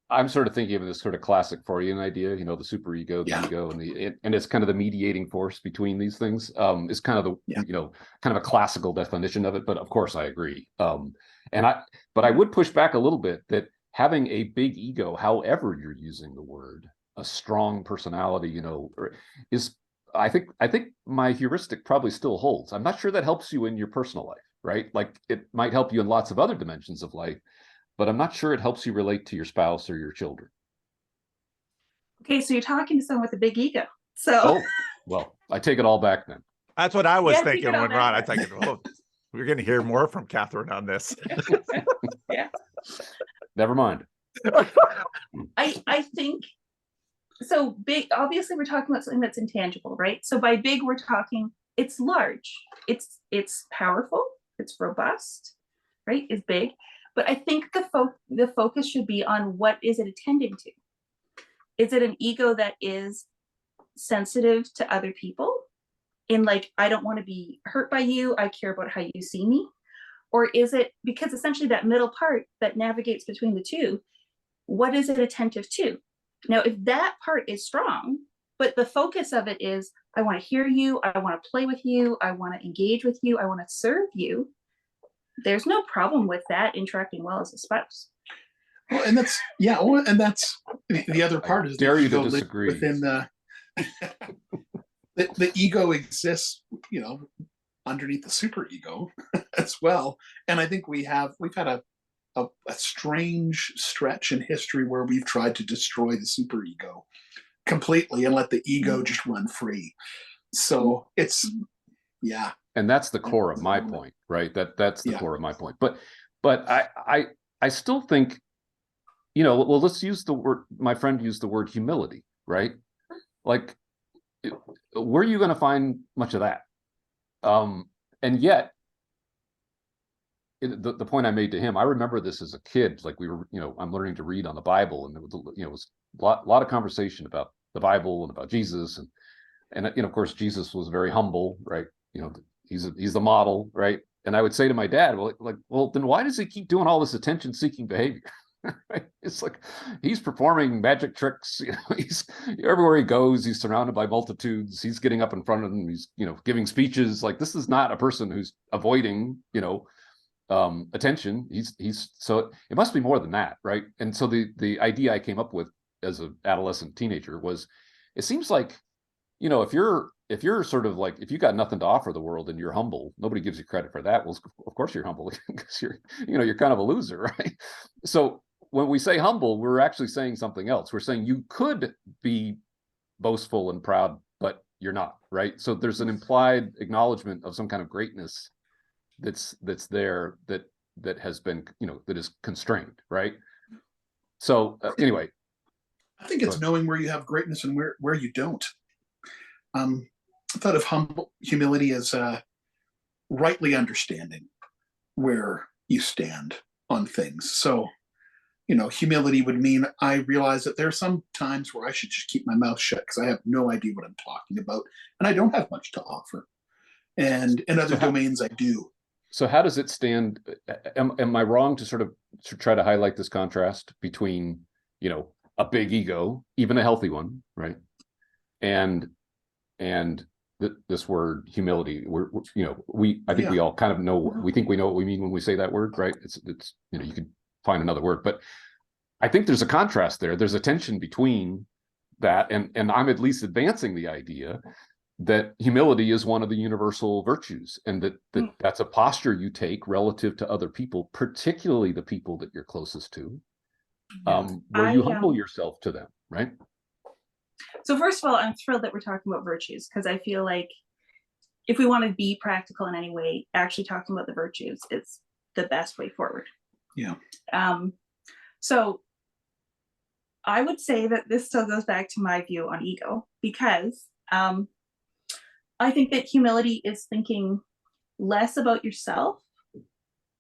I'm sort of thinking of this sort of classic Freudian idea, the superego, the ego, and it's kind of the mediating force between these things. Is kind of the kind of a classical definition of it. But of course, I agree. But I would push back a little bit that having a big ego, however you're using the word, a strong personality, is. I think my heuristic probably still holds. I'm not sure that helps you in your personal life, right? Like it might help you in lots of other dimensions of life, but I'm not sure it helps you relate to your spouse or your children. Okay, so you're talking to someone with a big ego. So well, I take it all back then. That's what I was Yeah, thinking take it when all Ron, back. I think, we're going to hear more from Kathryn on this. Yeah. Never mind. I think so. Big, obviously we're talking about something that's intangible, right? So by big, we're talking it's large, it's powerful, it's robust, right? It's big. But I think the focus should be on what is it attending to? Is it an ego that is sensitive to other people? In like, I don't want to be hurt by you, I care about how you see me? Or is it, because essentially that middle part that navigates between the two, what is it attentive to? Now, if that part is strong, but the focus of it is, I want to hear you, I want to play with you, I want to engage with you, I want to serve you, there's no problem with that interacting well as a spouse. Well, and that's the other part is dare the you to ego disagree. Within the ego exists, underneath the superego as well. And I think we've had a strange stretch in history where we've tried to destroy the superego completely and let the ego just run free. So it's And that's the core of my point, right? That's the core of my point. But I still think well, let's use the word, my friend used the word humility, right? Like, where are you going to find much of that? And yet, the point I made to him, I remember this as a kid, like we were, I'm learning to read on the Bible, and there was, it was a lot of conversation about the Bible and about Jesus, and of course, Jesus was very humble, right? He's the model, right? And I would say to my dad, well, then why does he keep doing all this attention-seeking behavior? Right? It's like he's performing magic tricks. He's everywhere he goes, he's surrounded by multitudes. He's getting up in front of them. He's giving speeches. Like, this is not a person who's avoiding attention. He's so it must be more than that, right? And so the idea I came up with as an adolescent teenager was, it seems like, if you're sort of like, if you got nothing to offer the world and you're humble, nobody gives you credit for that. Well, of course you're humble, because you're kind of a loser, right? So when we say humble, we're actually saying something else. We're saying you could be boastful and proud, but you're not, right? So there's an implied acknowledgement of some kind of greatness that's there, that has been, that is constrained, right? So anyway, I think it's knowing where you have greatness and where you don't. I thought of humility as rightly understanding where you stand on things. So, humility would mean I realize that there are some times where I should just keep my mouth shut because I have no idea what I'm talking about, and I don't have much to offer. And in other domains, I do. So how does it stand? Am I wrong to try to highlight this contrast between, a big ego, even a healthy one, right? And this word humility, I think we all kind of know, we think we know what we mean when we say that word, right? It's you could find another word, but I think there's a contrast there. There's a tension between that, and I'm at least advancing the idea that humility is one of the universal virtues, and that's a posture you take relative to other people, particularly the people that you're closest to, where you humble yourself to them, right? So first of all, I'm thrilled that we're talking about virtues, because I feel like if we want to be practical in any way, actually talking about the virtues is the best way forward. Yeah. So I would say that this still goes back to my view on ego, because I think that humility is thinking less about yourself,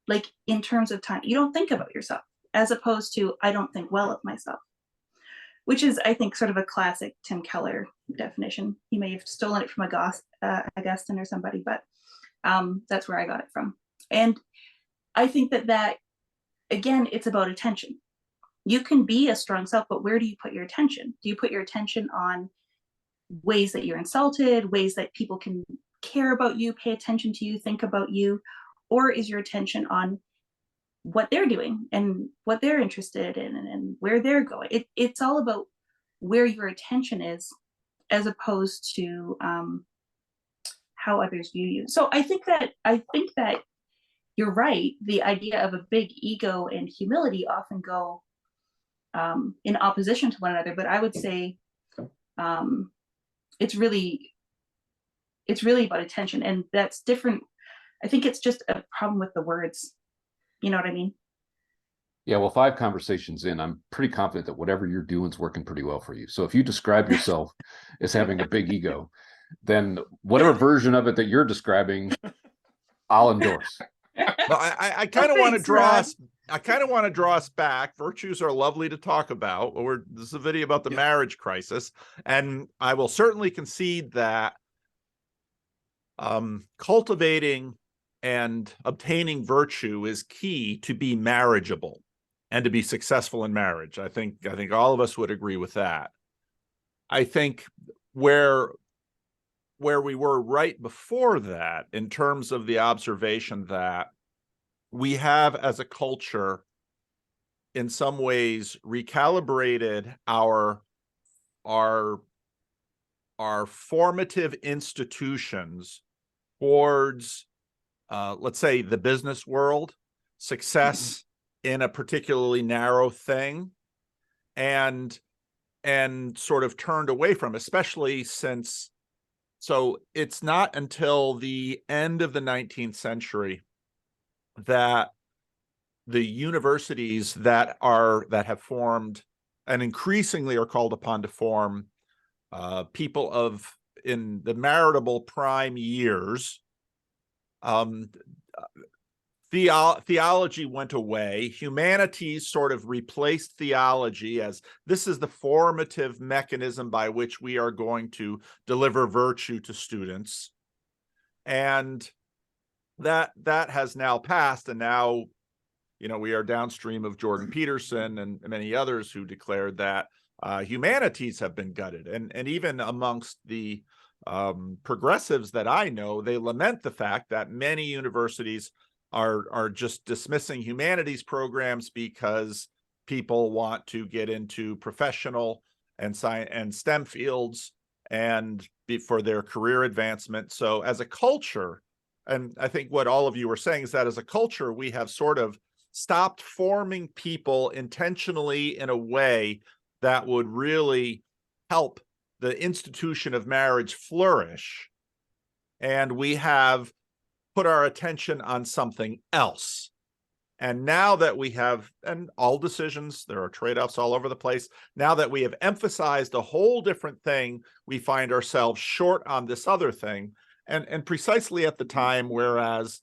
like in terms of time. You don't think about yourself, as opposed to I don't think well of myself, which is, I think, sort of a classic Tim Keller definition. He may have stolen it from Augustine or somebody, but that's where I got it from. And I think that, again, it's about attention. You can be a strong self, but where do you put your attention? Do you put your attention on ways that you're insulted, ways that people can care about you, pay attention to you, think about you? Or is your attention on what they're doing and what they're interested in and where they're going? It's all about where your attention is, as opposed to how others view you. So I think that you're right. The idea of a big ego and humility often go in opposition to one another, but I would say it's really about attention, and that's different. I think it's just a problem with the words. You know what I mean? Yeah, well, 5 conversations in, I'm pretty confident that whatever you're doing is working pretty well for you. So if you describe yourself as having a big ego, then whatever version of it that you're describing, I'll endorse. Well, I kind of want to draw us. I kind of want to draw us back. Virtues are lovely to talk about. This is a video about the marriage crisis, and I will certainly concede that cultivating and obtaining virtue is key to be marriageable and to be successful in marriage. I think all of us would agree with that. I think where we were right before that, in terms of the observation that we have as a culture in some ways recalibrated our formative institutions towards let's say the business world, success in a particularly narrow thing, and sort of turned away from, especially since, so it's not until the end of the 19th century that the universities that have formed and increasingly are called upon to form people in the maritable prime years, theology went away. Humanities sort of replaced theology as this is the formative mechanism by which we are going to deliver virtue to students. And that has now passed, and now, we are downstream of Jordan Peterson and many others who declared that humanities have been gutted. And even amongst the progressives that I know, they lament the fact that many universities are just dismissing humanities programs because people want to get into professional and science and STEM fields and for their career advancement. So as a culture, and I think what all of you were saying is that as a culture, we have sort of stopped forming people intentionally in a way that would really help the institution of marriage flourish. And we have put our attention on something else. And now that we have, and all decisions, there are trade-offs all over the place. Now that we have emphasized a whole different thing, we find ourselves short on this other thing. And precisely at the time, whereas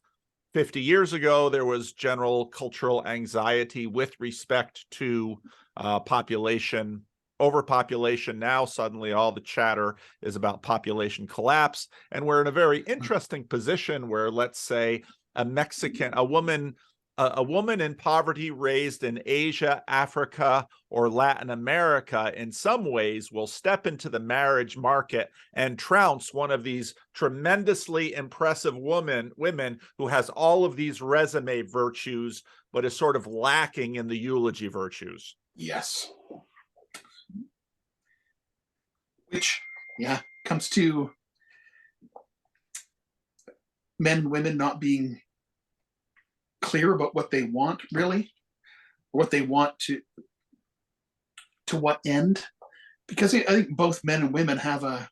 50 years ago, there was general cultural anxiety with respect to population, overpopulation. Now, suddenly all the chatter is about population collapse. And we're in a very interesting position where, let's say, a woman in poverty raised in Asia, Africa, or Latin America in some ways will step into the marriage market and trounce one of these tremendously impressive women who has all of these resume virtues, but is sort of lacking in the eulogy virtues. Yes. Which, comes to men and women not being clear about what they want, really, or what they want to what end. Because I think both men and women have a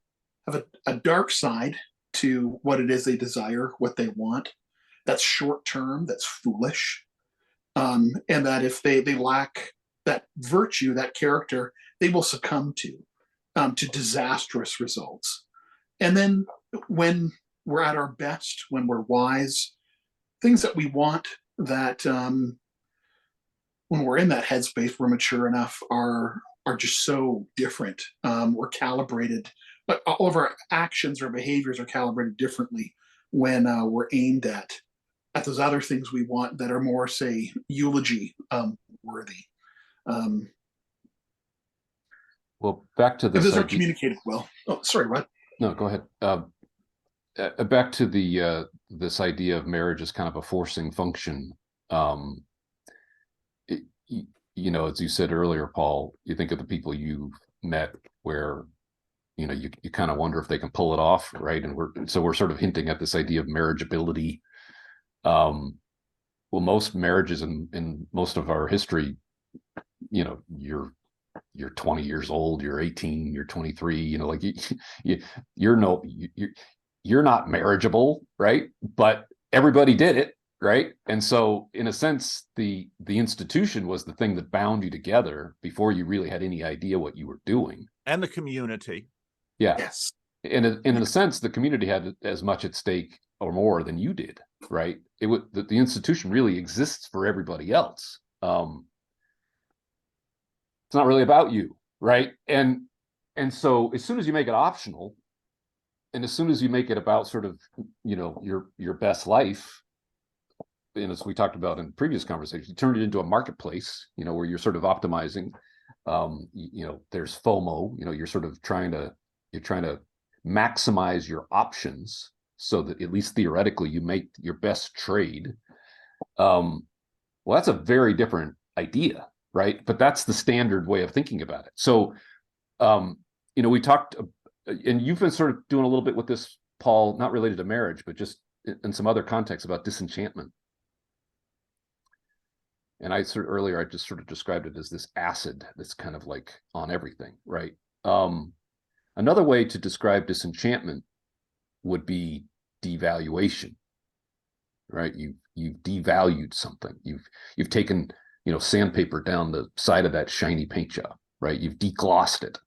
dark side to what it is they desire, what they want. That's short term, that's foolish. And that if they lack that virtue, that character, they will succumb to disastrous results. And then when we're at our best, when we're wise, things that we want that when we're in that headspace, we're mature enough, are just so different. We're calibrated, but all of our actions or behaviors are calibrated differently when we're aimed at those other things we want that are more, say, eulogy worthy. Well, back to If this. those are communicated well. Oh, sorry, Rod. No, go ahead. Back to the this idea of marriage as kind of a forcing function. As you said earlier, Paul, you think of the people you've met where you kind of wonder if they can pull it off, right? And we're sort of hinting at this idea of marriageability. Well, most marriages in most of our history, you're 20 years old, you're 18, you're 23, you're not marriageable, right? But everybody did it, right? And so in a sense, the institution was the thing that bound you together before you really had any idea what you were doing. And the community. Yeah. Yes. In a sense, the community had as much at stake or more than you did, right? The institution really exists for everybody else. It's not really about you, right? And so as soon as you make it optional, and as soon as you make it about sort of your best life, and as we talked about in previous conversations, you turn it into a marketplace, where you're sort of optimizing. There's FOMO. You're sort of trying to maximize your options so that at least theoretically you make your best trade. Well, that's a very different idea, right? But that's the standard way of thinking about it. So, we talked, and you've been sort of doing a little bit with this, Paul, not related to marriage, but just in some other contexts about disenchantment. And I just sort of described it as this acid that's kind of like on everything, right? Another way to describe disenchantment would be devaluation. right? You've devalued something. You've taken, sandpaper down the side of that shiny paint job, right? You've deglossed it.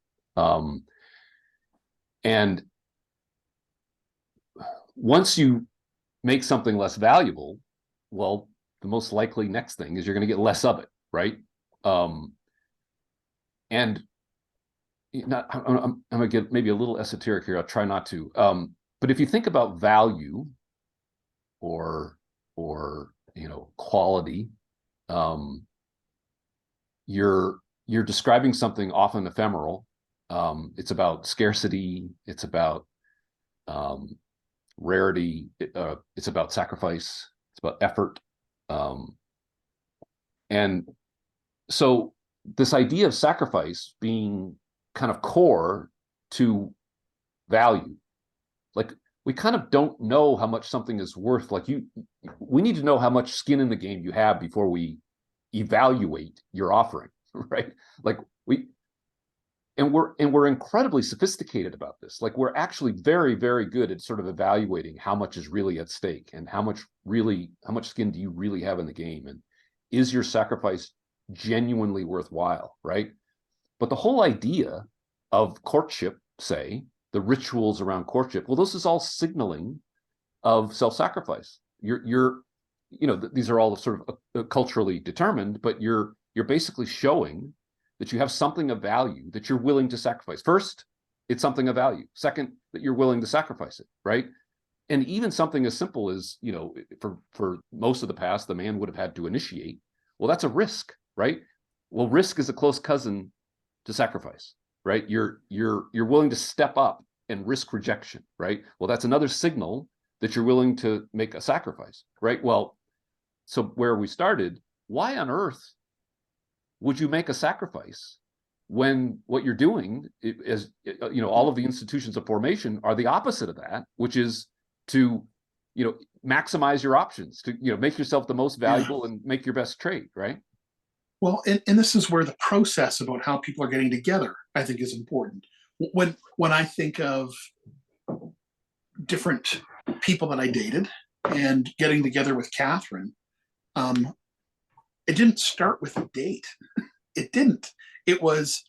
And once you make something less valuable, well, the most likely next thing is you're going to get less of it, right? And I'm going to get maybe a little esoteric here. I'll try not to. But if you think about value or quality, you're describing something often ephemeral. It's about scarcity. It's about rarity. It's about sacrifice. It's about effort. And so this idea of sacrifice being kind of core to value, like we kind of don't know how much something is worth. Like we need to know how much skin in the game you have before we evaluate your offering, right? Like we're incredibly sophisticated about this. Like we're actually very, very good at sort of evaluating how much is really at stake and how much skin do you really have in the game, and is your sacrifice genuinely worthwhile, right? But the whole idea of courtship, say, the rituals around courtship, well, this is all signaling of self-sacrifice. These are all sort of culturally determined, but you're basically showing that you have something of value that you're willing to sacrifice. First, it's something of value. Second, that you're willing to sacrifice it, right? And even something as simple as, for most of the past, the man would have had to initiate. Well, that's a risk, right? Well, risk is a close cousin to sacrifice, right? You're willing to step up and risk rejection, right? Well, that's another signal that you're willing to make a sacrifice, right? Well, so where we started, why on earth would you make a sacrifice when what you're doing is, all of the institutions of formation are the opposite of that, which is to, maximize your options, to, make yourself the most valuable and make your best trade, right? Well, and this is where the process about how people are getting together, I think, is important. When I think of different people that I dated and getting together with Kathryn, it didn't start with a date. It didn't. It was,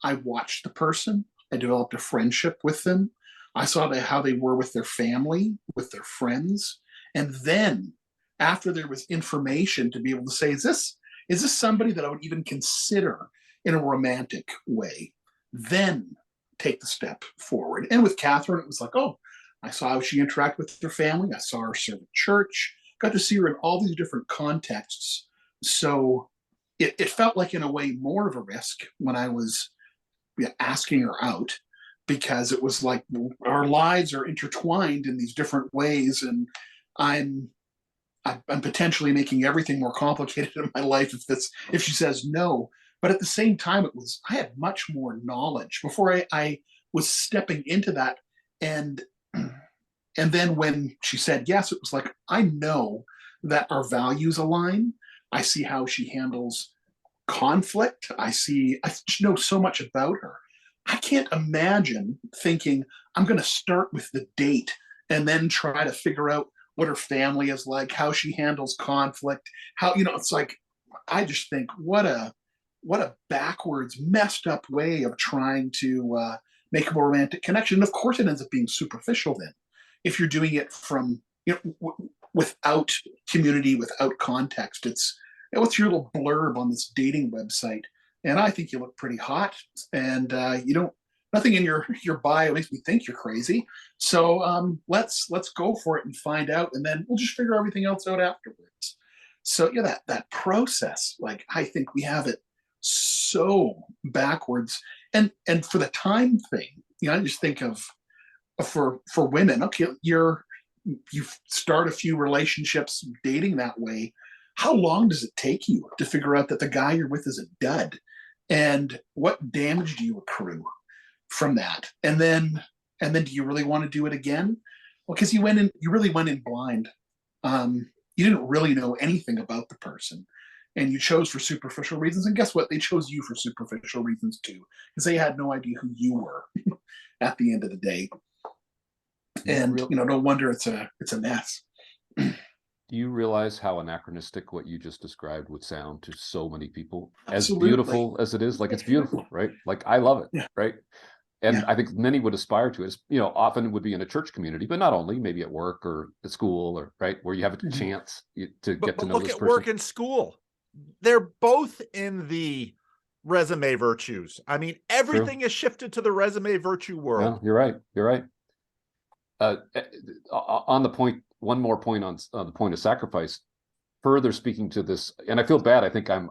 I watched the person, I developed a friendship with them, I saw how they were with their family, with their friends, and then after there was information to be able to say, is this somebody that I would even consider in a romantic way? Then take the step forward. And with Kathryn, it was like, oh, I saw how she interacted with her family. I saw her serve at church, got to see her in all these different contexts. So it felt like, in a way, more of a risk when I was asking her out, because it was like our lives are intertwined in these different ways, and I'm potentially making everything more complicated in my life if she says no. But at the same time, I had much more knowledge before I was stepping into that. And then when she said yes, it was like, I know that our values align. I see how she handles conflict. I know so much about her. I can't imagine thinking I'm going to start with the date and then try to figure out what her family is like, how she handles conflict, how, it's like, I just think what a backwards, messed up way of trying to make a more romantic connection. And of course it ends up being superficial then, if you're doing it from, without community, without context. It's, what's your little blurb on this dating website? And I think you look pretty hot, and nothing in your bio makes me think you're crazy. So let's go for it and find out, and then we'll just figure everything else out afterwards. So that process, like, I think we have it so backwards. And for the time thing, I just think of for women, okay, you start a few relationships dating that way. How long does it take you to figure out that the guy you're with is a dud? And what damage do you accrue from that? And then do you really want to do it again? Well, because you really went in blind. You didn't really know anything about the person, and you chose for superficial reasons. And guess what? They chose you for superficial reasons too, because they had no idea who you were at the end of the day. And no wonder it's a mess. Do you realize how anachronistic what you just described would sound to so many people? As Absolutely. beautiful as it is, like it's beautiful, right? Like I love it, Yeah. right? And Yeah. I think many would aspire to it. It's, you know, often would be in a church community, but not only, maybe at work or at school, or right, where you have a Mhm. chance to But, get to but know look this at person. work and school. They're both in the resume virtues. I mean, everything is shifted to the resume virtue world. No, you're right. You're right. On the point, one more point on the point of sacrifice. Further speaking to this, and I feel bad. I think I'm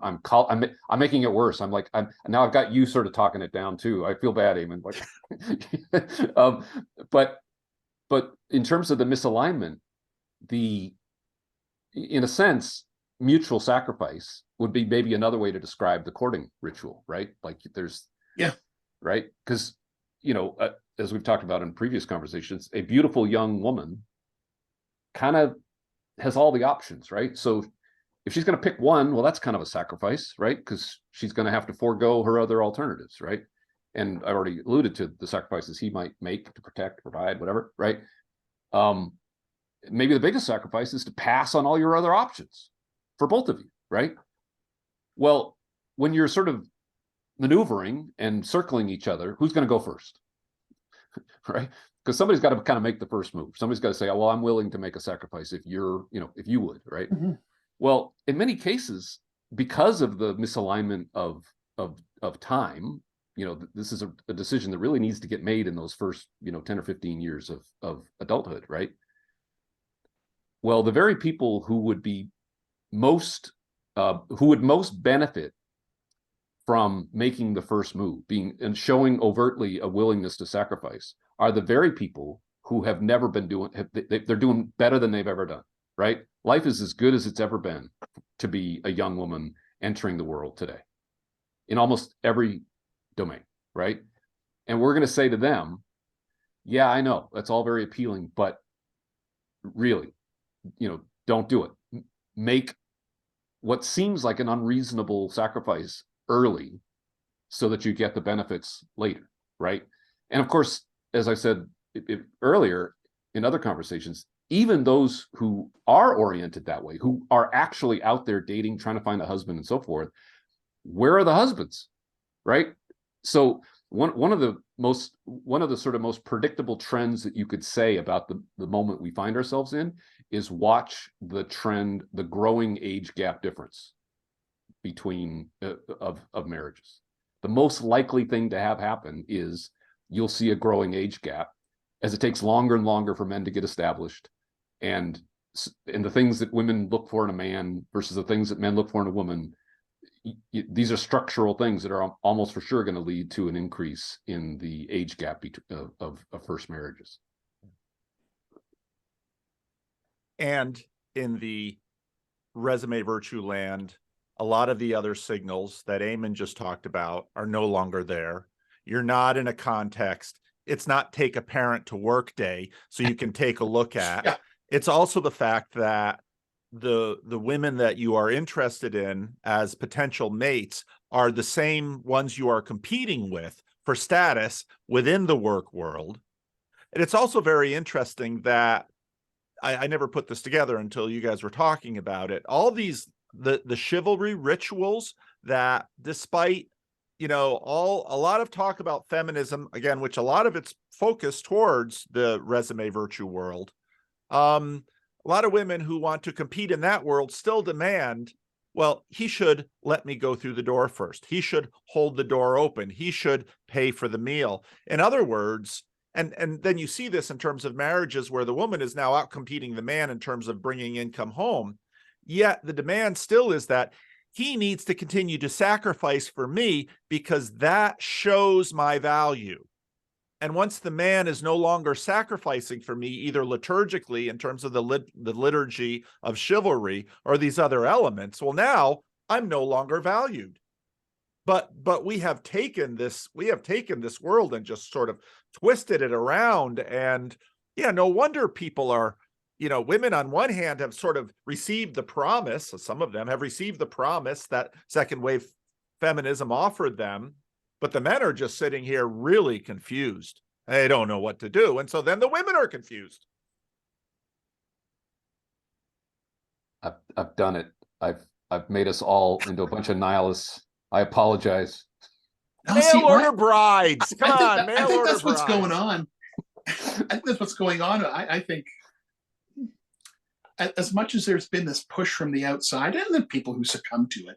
making it worse. Now I've got you sort of talking it down too. I feel bad, Eamon. Like, but in terms of the misalignment, in a sense, mutual sacrifice would be maybe another way to describe the courting ritual, right? Like there's, Yeah. right, because you know, as we've talked about in previous conversations, a beautiful young woman kind of has all the options, right? So if she's going to pick one, well, that's kind of a sacrifice, right? Because she's going to have to forego her other alternatives, right? And I already alluded to the sacrifices he might make to protect, provide, whatever, right? Maybe the biggest sacrifice is to pass on all your other options for both of you, right? Well, when you're sort of maneuvering and circling each other, who's going to go first, right? Because somebody's got to kind of make the first move. Somebody's got to say, oh, well, I'm willing to make a sacrifice if you're, you know, if you would, right? Mm-hmm. Well, in many cases, because of the misalignment of time, you know, this is a decision that really needs to get made in those first, you know, 10 or 15 years of adulthood, right? Well, the very people who would be most benefit from making the first move, being and showing overtly a willingness to sacrifice, are the very people who have never been doing. They're doing better than they've ever done, right? Life is as good as it's ever been to be a young woman entering the world today, in almost every domain, right? And we're going to say to them, yeah, I know that's all very appealing, but really, you know, don't do it. Make what seems like an unreasonable sacrifice early so that you get the benefits later, right? And of course, as I said earlier in other conversations, even those who are oriented that way, who are actually out there dating, trying to find a husband and so forth, where are the husbands, right? So one of the sort of most predictable trends that you could say about the moment we find ourselves in is watch the trend, the growing age gap difference between of marriages. The most likely thing to have happen is you'll see a growing age gap as it takes longer and longer for men to get established, and the things that women look for in a man versus the things that men look for in a woman. These are structural things that are almost for sure going to lead to an increase in the age gap of first marriages. And in the resume virtue land, a lot of the other signals that Eamon just talked about are no longer there. You're not in a context. It's not take a parent to work day so you can take a look at. Yeah. It's also the fact that the women that you are interested in as potential mates are the same ones you are competing with for status within the work world. And it's also very interesting that I never put this together until you guys were talking about it. All these the chivalry rituals that, despite, you know, a lot of talk about feminism, again, which a lot of it's focused towards the resume virtue world. A lot of women who want to compete in that world still demand, well, he should let me go through the door first. He should hold the door open. He should pay for the meal. In other words, and then you see this in terms of marriages where the woman is now out competing the man in terms of bringing income home. Yet the demand still is that he needs to continue to sacrifice for me because that shows my value. And once the man is no longer sacrificing for me, either liturgically in terms of the liturgy of chivalry or these other elements, well, now I'm no longer valued. But we have taken this world and just sort of twisted it around. And yeah, no wonder people are, you know, women on one hand have sort of received the promise, some of them have received the promise that second wave feminism offered them, but the men are just sitting here really confused. They don't know what to do. And so then the women are confused. I've done it. I've made us all into a bunch of nihilists. I apologize. Now, see, Mail order brides. Come on, I mail think order that's what's going brides. on. I think that's what's going on. I think as much as there's been this push from the outside, and the people who succumb to it,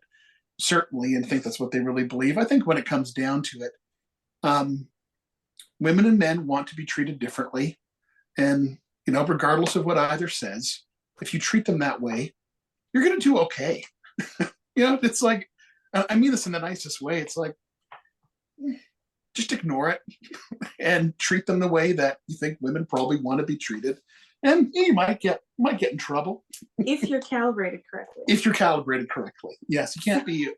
certainly, and think that's what they really believe, I think when it comes down to it, women and men want to be treated differently. And, regardless of what either says, if you treat them that way, you're going to do okay. It's like, I mean this in the nicest way. It's like, just ignore it and treat them the way that you think women probably want to be treated. And you might get in trouble If you're calibrated correctly. if you're calibrated correctly. Yes, you can't be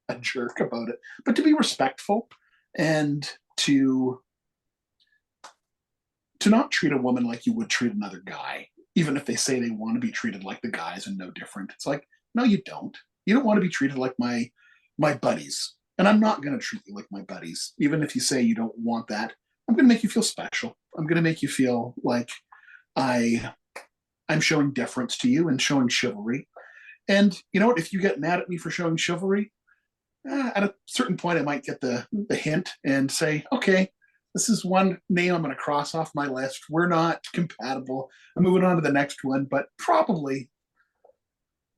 a jerk about it, but to be respectful and to not treat a woman like you would treat another guy, even if they say they want to be treated like the guys and no different. It's like, no, you don't. You don't want to be treated like my buddies. And I'm not going to treat you like my buddies. Even if you say you don't want that, I'm going to make you feel special. I'm going to make you feel like I'm showing deference to you and showing chivalry. And you know what? If you get mad at me for showing chivalry, at a certain point, I might get the hint and say, okay, this is one name I'm going to cross off my list. We're not compatible. I'm moving on to the next one. But probably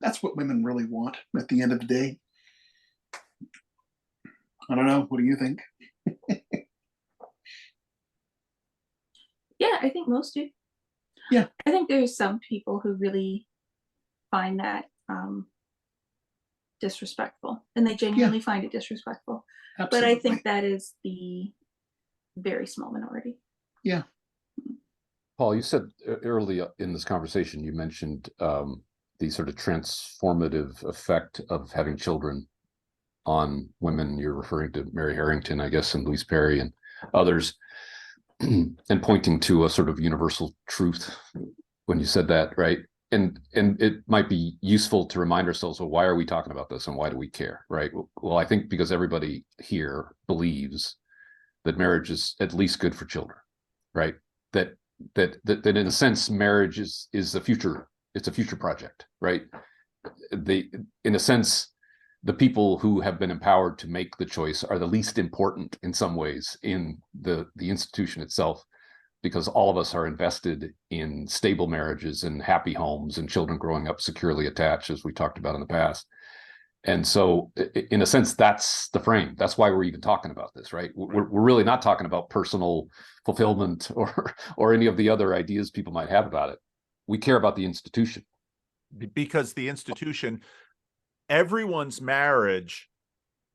that's what women really want at the end of the day. I don't know. What do you think? Yeah, I think most do. Yeah. I think there's some people who really find that disrespectful, and they genuinely find it disrespectful. Absolutely. But I think that is the very small minority. Yeah. Paul, you said early in this conversation, you mentioned the sort of transformative effect of having children on women. You're referring to Mary Harrington, I guess, and Louise Perry and others, and pointing to a sort of universal truth when you said that, right? And it might be useful to remind ourselves, well, why are we talking about this and why do we care, right? Well, I think because everybody here believes that marriage is at least good for children, right? That in a sense, marriage is the future. It's a future project, right? In a sense, the people who have been empowered to make the choice are the least important in some ways in the institution itself, because all of us are invested in stable marriages and happy homes and children growing up securely attached, as we talked about in the past. And so in a sense, that's the frame. That's why we're even talking about this, right? We're really not talking about personal fulfillment or any of the other ideas people might have about it. We care about the institution. Because the institution, everyone's marriage,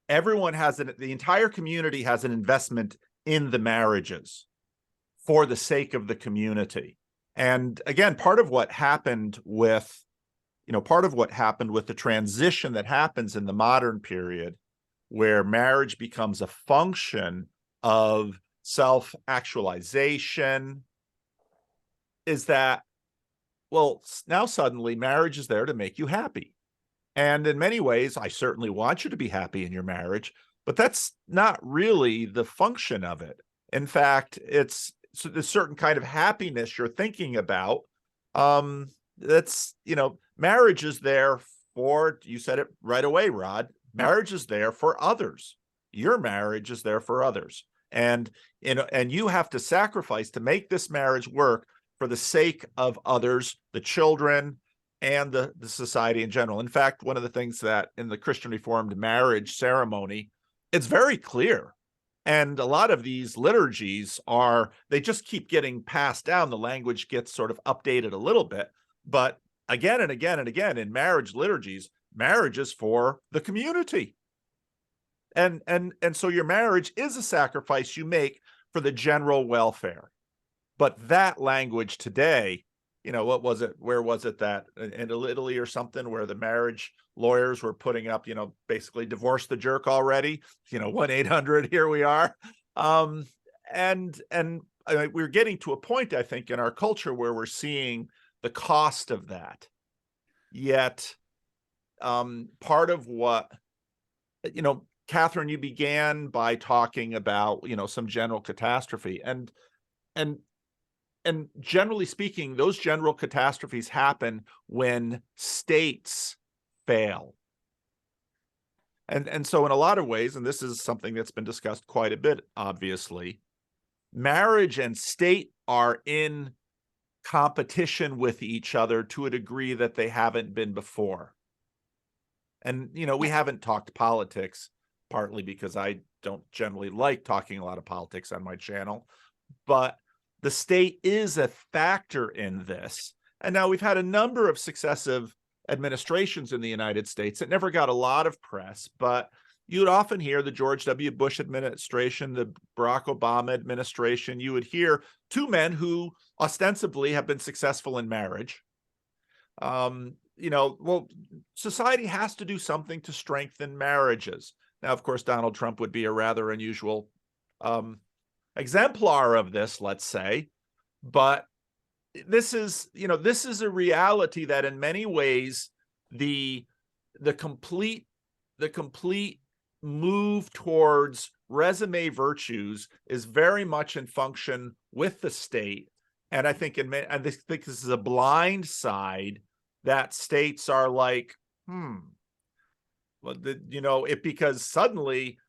the entire community has an investment in the marriages for the sake of the community. And again, part of what happened with the transition that happens in the modern period, where marriage becomes a function of self-actualization, is that, well, now suddenly marriage is there to make you happy. And in many ways, I certainly want you to be happy in your marriage, but that's not really the function of it. In fact, it's a certain kind of happiness you're thinking about. Marriage is there for, you said it right away, Rod, marriage is there for others. Your marriage is there for others. And you have to sacrifice to make this marriage work for the sake of others, the children, and the society in general. In fact, one of the things that in the Christian Reformed marriage ceremony, it's very clear. And a lot of these liturgies they just keep getting passed down. The language gets sort of updated a little bit, but again and again and again in marriage liturgies, marriage is for the community. And so your marriage is a sacrifice you make for the general welfare. But that language today, what was it? Where was it that in Italy or something where the marriage lawyers were putting up, basically divorce the jerk already, 1-800, here we are. We're getting to a point, I think, in our culture where we're seeing the cost of that. Yet part of what, Kathryn, you began by talking about, some general catastrophe. And and generally speaking, those general catastrophes happen when states fail. And so in a lot of ways, and this is something that's been discussed quite a bit, obviously, marriage and state are in competition with each other to a degree that they haven't been before. And, you know, we haven't talked politics, partly because I don't generally like talking a lot of politics on my channel, but the state is a factor in this. And now we've had a number of successive administrations in the United States that never got a lot of press, but you would often hear the George W. Bush administration, the Barack Obama administration. You would hear two men who ostensibly have been successful in marriage. You know, well, society has to do something to strengthen marriages. Now, of course, Donald Trump would be a rather unusual exemplar of this, let's say, but this is, you know, this is a reality that in many ways the complete move towards resume virtues is very much in function with the state. And I think I think this is a blind side that states are like, well, you know, because suddenly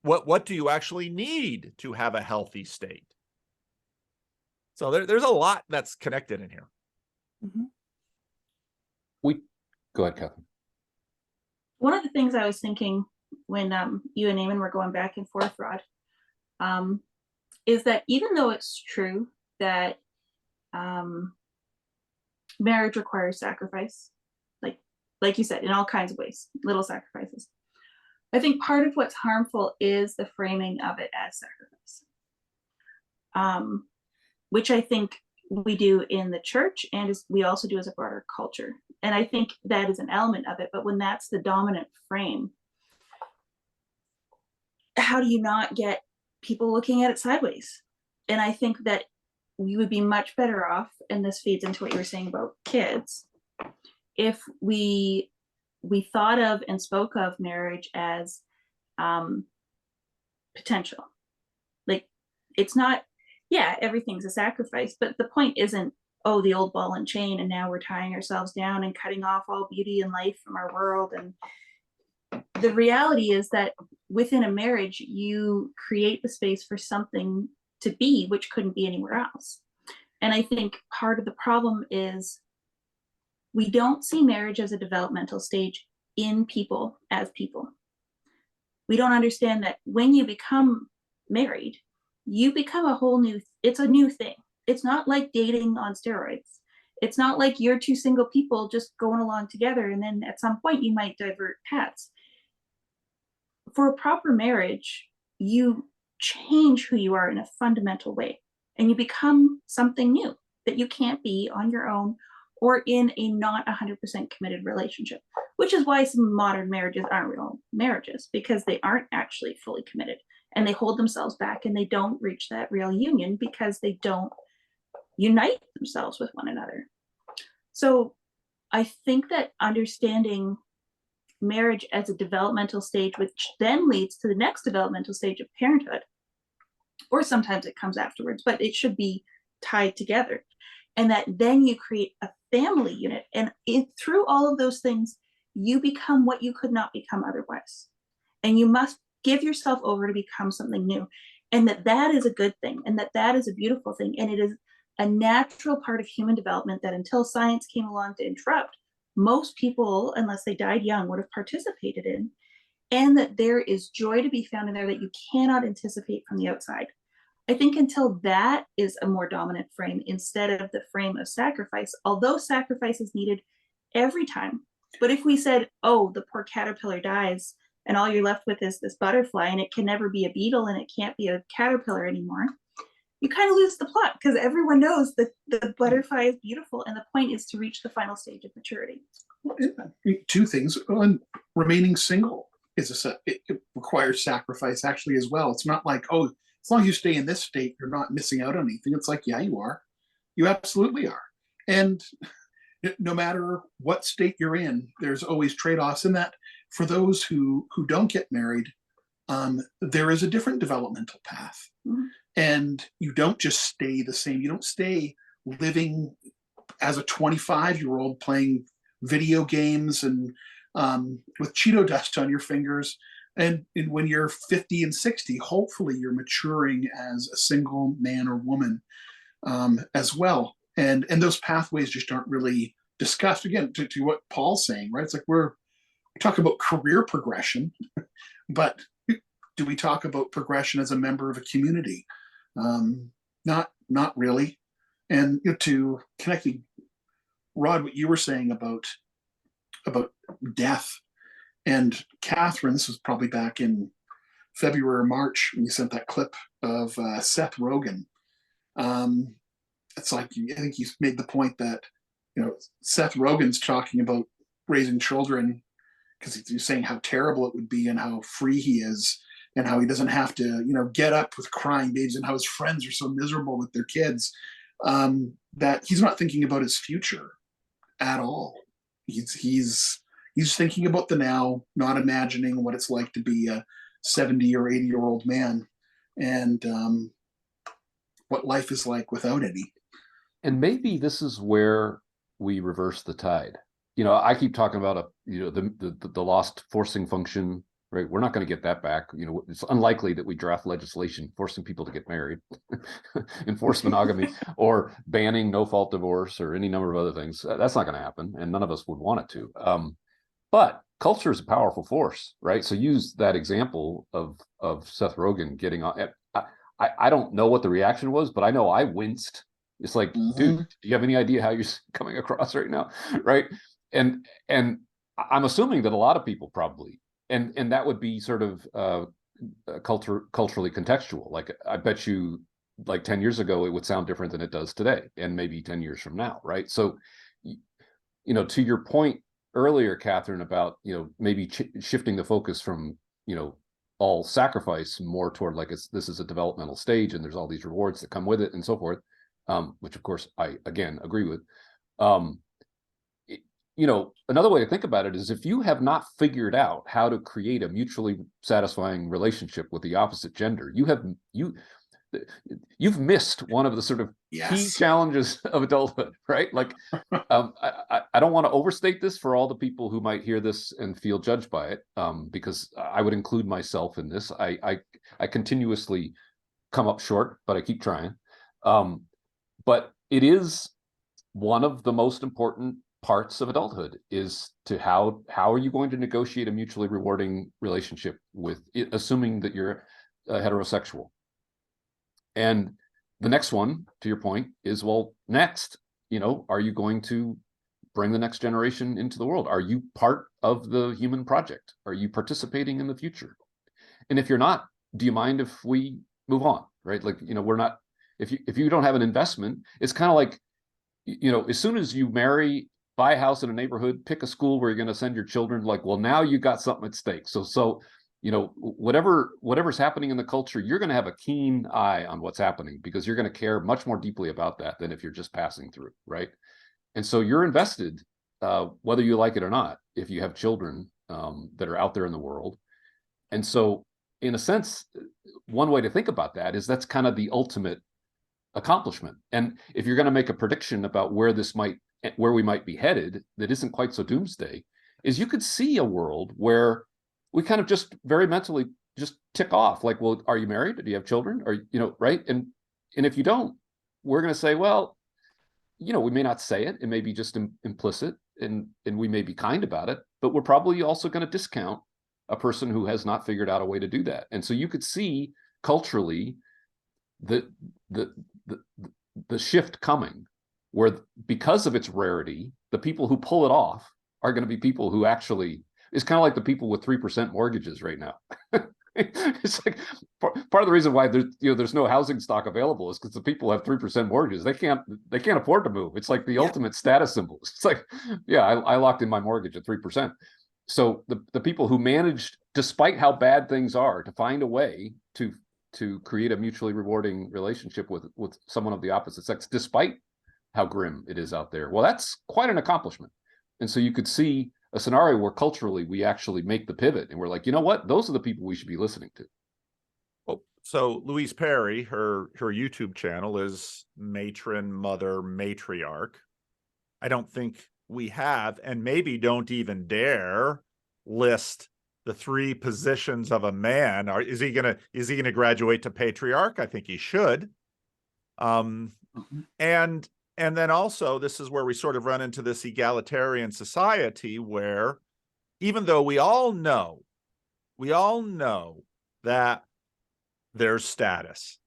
what do you actually need to have a healthy state? So there's a lot that's connected in here. Mm-hmm. Go ahead, Kathryn. One of the things I was thinking when you and Eamon were going back and forth, Rod, is that even though it's true that marriage requires sacrifice, like you said, in all kinds of ways, little sacrifices, I think part of what's harmful is the framing of it as sacrifice, which I think we do in the church, and we also do as a broader culture. And I think that is an element of it. But when that's the dominant frame, how do you not get people looking at it sideways? And I think that we would be much better off, and this feeds into what you were saying about kids, if we thought of and spoke of marriage as potential. Like, it's not, yeah, everything's a sacrifice, but the point isn't, oh, the old ball and chain, and now we're tying ourselves down and cutting off all beauty and life from our world. And the reality is that within a marriage, you create the space for something to be, which couldn't be anywhere else. And I think part of the problem is we don't see marriage as a developmental stage in people as people. We don't understand that when you become married, you become a whole new, it's a new thing. It's not like dating on steroids. It's not like you're two single people just going along together and then at some point you might divert paths. For a proper marriage, you change who you are in a fundamental way, and you become something new that you can't be on your own or in a not 100% committed relationship, which is why some modern marriages aren't real marriages, because they aren't actually fully committed and they hold themselves back and they don't reach that real union because they don't unite themselves with one another. So I think that understanding marriage as a developmental stage, which then leads to the next developmental stage of parenthood, or sometimes it comes afterwards, but it should be tied together. And that then you create a family unit, and through all of those things, you become what you could not become otherwise. And you must give yourself over to become something new. And that is a good thing, and that is a beautiful thing. And it is a natural part of human development that until science came along to interrupt, most people, unless they died young, would have participated in. And that there is joy to be found in there that you cannot anticipate from the outside. I think until that is a more dominant frame instead of the frame of sacrifice, although sacrifice is needed every time. But if we said, oh, the poor caterpillar dies and all you're left with is this butterfly and it can never be a beetle and it can't be a caterpillar anymore, you kind of lose the plot, because everyone knows that the butterfly is beautiful and the point is to reach the final stage of maturity. Two things. One, remaining single it requires sacrifice actually as well. It's not like, oh, as long as you stay in this state, you're not missing out on anything. It's like, yeah, you are. You absolutely are. And no matter what state you're in, there's always trade-offs in that. For those who don't get married, there is a different developmental path. Mhm. And you don't just stay the same. You don't stay living as a 25-year-old playing video games and with Cheeto dust on your fingers. And when you're 50 and 60, hopefully you're maturing as a single man or woman as well. And those pathways just aren't really discussed. Again, to what Paul's saying, right? It's like we talk about career progression, but do we talk about progression as a member of a community? Not really. And to connecting, Rod, what you were saying about death, and Kathryn, this was probably back in February or March when you sent that clip of Seth Rogen. It's like, I think he's made the point that, Seth Rogen's talking about raising children because he's saying how terrible it would be and how free he is and how he doesn't have to, get up with crying babies, and how his friends are so miserable with their kids, that he's not thinking about his future at all. He's thinking about the now, not imagining what it's like to be a 70 or 80-year-old man, and what life is like without any. And maybe this is where we reverse the tide. I keep talking about the lost forcing function, right? We're not going to get that back. It's unlikely that we draft legislation forcing people to get married, enforce monogamy, or banning no-fault divorce, or any number of other things. That's not going to happen, and none of us would want it to. But culture is a powerful force, right? So use that example of Seth Rogen getting on. I don't know what the reaction was, but I know I winced. It's like, dude, do you have any idea how you're coming across right now, right? And I'm assuming that a lot of people probably, and that would be sort of culturally contextual. Like, I bet you, like 10 years ago, it would sound different than it does today, and maybe 10 years from now, right? So, to your point earlier, Kathryn, about maybe shifting the focus from all sacrifice more toward like this is a developmental stage, and there's all these rewards that come with it, and so forth. Which of course I again agree with. Another way to think about it is, if you have not figured out how to create a mutually satisfying relationship with the opposite gender, you've missed one of the sort of key challenges of adulthood, right? Like, I don't want to overstate this for all the people who might hear this and feel judged by it, because I would include myself in this. I continuously come up short, but I keep trying. But it is one of the most important parts of adulthood, is to how are you going to negotiate a mutually rewarding relationship with it, assuming that you're heterosexual. And the next one, to your point, is, well, next, are you going to bring the next generation into the world? Are you part of the human project? Are you participating in the future? And if you're not, do you mind if we move on, right? Like, we're not, if you don't have an investment, it's kind of like, as soon as you marry, buy a house in a neighborhood, pick a school where you're going to send your children, like, well, now you got something at stake. So whatever's happening in the culture, you're going to have a keen eye on what's happening, because you're going to care much more deeply about that than if you're just passing through, right? And so you're invested, whether you like it or not, if you have children that are out there in the world. And so, in a sense, one way to think about that is that's kind of the ultimate accomplishment. And if you're going to make a prediction about where we might be headed that isn't quite so doomsday, is you could see a world where we kind of just very mentally just tick off, like, well, are you married? Do you have children? Or, right? And if you don't, we're going to say, well, we may not say it. It may be just implicit, and we may be kind about it, but we're probably also going to discount a person who has not figured out a way to do that. And so you could see culturally the shift coming, where because of its rarity, the people who pull it off are going to be people who actually, it's kind of like the people with 3% mortgages right now. It's like part of the reason why there's no housing stock available is because the people have 3% mortgages. They can't afford to move. It's like the ultimate status symbol. It's like, yeah, I locked in my mortgage at 3%. So the people who managed, despite how bad things are, to find a way to create a mutually rewarding relationship with someone of the opposite sex, despite how grim it is out there, well, that's quite an accomplishment. And so you could see a scenario where culturally we actually make the pivot and we're like, you know what, those are the people we should be listening to. Well, so Louise Perry, her YouTube channel is Matron, Mother, Matriarch. I don't think we have, and maybe don't even dare list the 3 positions of a man. Is he gonna graduate to patriarch? I think he should. And then also, this is where we sort of run into this egalitarian society where, even though we all know that there's status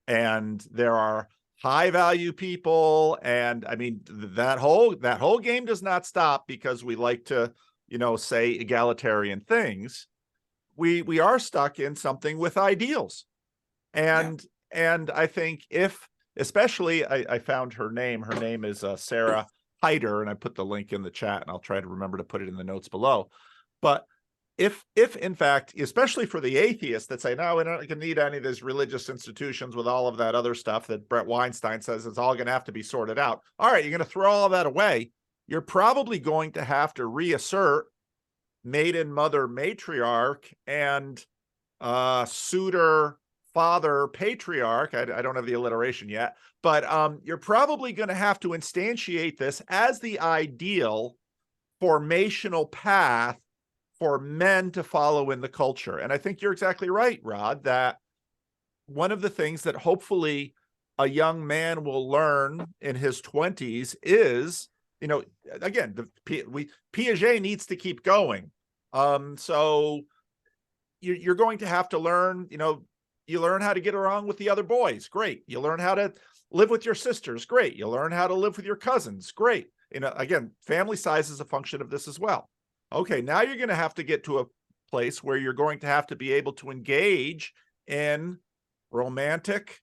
and there are high value people, and I mean, that whole game does not stop because we like to, say egalitarian things. We are stuck in something with ideals. And I think especially I found her name is Sarah Heider, and I put the link in the chat, and I'll try to remember to put it in the notes below. But if in fact, especially for the atheists that say, no, we don't need any of these religious institutions with all of that other stuff that Brett Weinstein says is all going to have to be sorted out. All right, you're going to throw all that away. You're probably going to have to reassert maiden, mother, matriarch, and Suitor-Father-Patriarch. I don't have the alliteration yet, but you're probably going to have to instantiate this as the ideal formational path for men to follow in the culture. And I think you're exactly right, Rod, that one of the things that hopefully a young man will learn in his 20s is, again, Piaget needs to keep going. So you're going to have to learn, you learn how to get along with the other boys. Great. You learn how to live with your sisters. Great. You learn how to live with your cousins. Great. Again, family size is a function of this as well. Okay, now you're going to have to get to a place where you're going to have to be able to engage in romantic,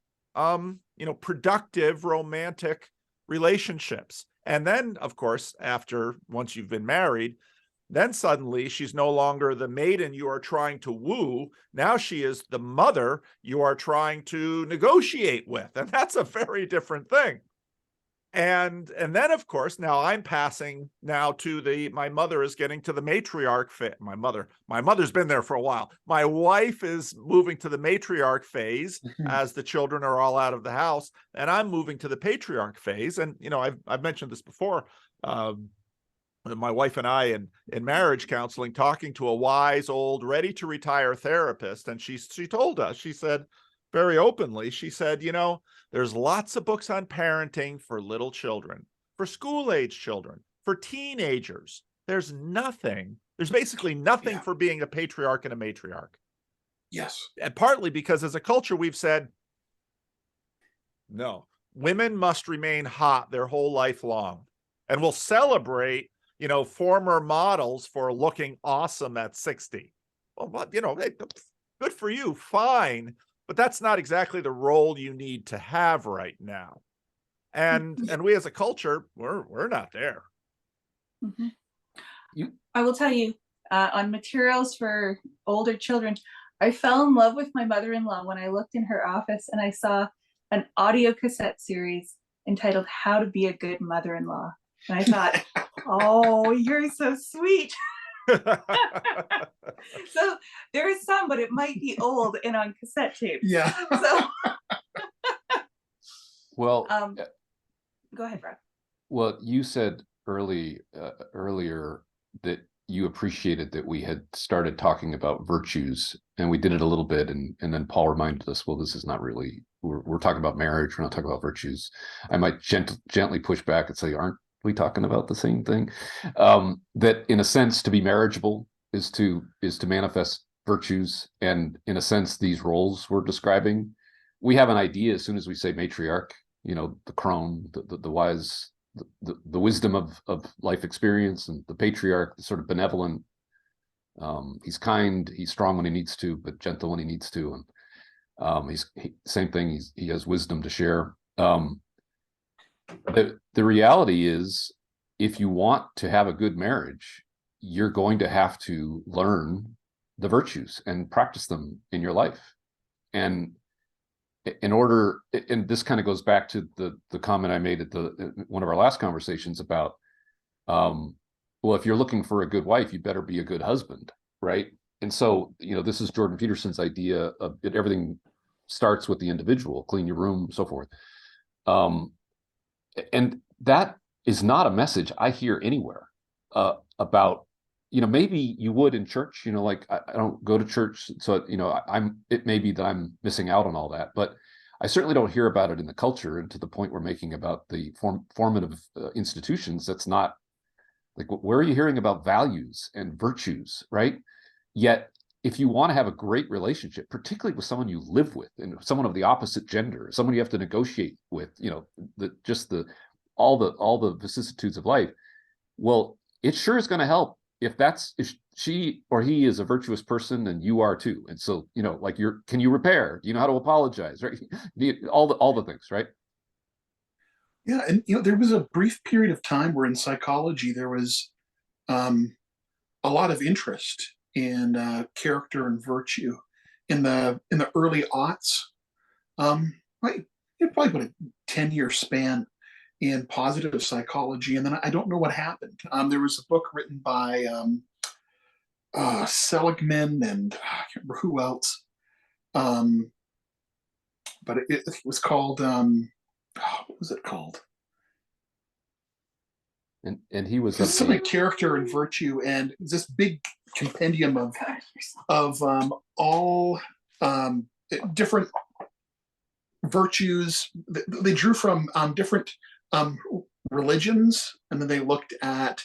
productive romantic relationships. And then, of course, once you've been married, then suddenly she's no longer the maiden you are trying to woo. Now she is the mother you are trying to negotiate with. And that's a very different thing. And then, of course, now I'm passing now to my mother is getting to the matriarch phase. My mother's been there for a while. My wife is moving to the matriarch phase as the children are all out of the house, and I'm moving to the patriarch phase. And, I've mentioned this before. My wife and I in marriage counseling, talking to a wise old ready to retire therapist. And she told us, she said very openly, she said, there's lots of books on parenting for little children, for school-age children, for teenagers. There's basically nothing for being a patriarch and a matriarch. Yes. And partly because as a culture, we've said, no, women must remain hot their whole life long. And we'll celebrate, former models for looking awesome at 60. Well, good for you, fine. But that's not exactly the role you need to have right now. And we as a culture, we're not there. Mm-hmm. I will tell you, on materials for older children, I fell in love with my mother-in-law when I looked in her office and I saw an audio cassette series entitled How to Be a Good Mother-in-Law. And I thought, oh, you're so sweet. So there is some, but it might be old and on cassette tape. Yeah. So well, go ahead, Rob. Well, you said earlier that you appreciated that we had started talking about virtues, and we did it a little bit, and then Paul reminded us, well, this is not really, we're talking about marriage, we're not talking about virtues. I might gently push back and say, aren't we talking about the same thing? That in a sense, to be marriageable is to manifest virtues, and in a sense, these roles we're describing, we have an idea as soon as we say matriarch, the crone, the wise, the wisdom of life experience, and the patriarch, the sort of benevolent. He's kind, he's strong when he needs to, but gentle when he needs to, and same thing. He has wisdom to share. The reality is, if you want to have a good marriage, you're going to have to learn the virtues and practice them in your life. And and this kind of goes back to the comment I made at one of our last conversations about well, if you're looking for a good wife, you better be a good husband, right? And so, this is Jordan Peterson's idea of that everything starts with the individual, clean your room, so forth. And that is not a message I hear anywhere about, maybe you would in church, like I don't go to church. So, it may be that I'm missing out on all that, but I certainly don't hear about it in the culture. And to the point we're making about the formative institutions, that's not like, where are you hearing about values and virtues, right? Yet, if you want to have a great relationship, particularly with someone you live with and someone of the opposite gender, someone you have to negotiate with, all the vicissitudes of life, well, it sure is going to help if she or he is a virtuous person and you are too. And so, like can you repair? Do you know how to apologize? Right? all the things, right? Yeah, and there was a brief period of time where in psychology there was a lot of interest in character and virtue in the early aughts. Like probably about a 10-year span in positive psychology, and then I don't know what happened. There was a book written by Seligman and I can't remember who else, but it was called what was it called? And he was something character and virtue, and this big compendium of all different virtues. They drew from different religions, and then they looked at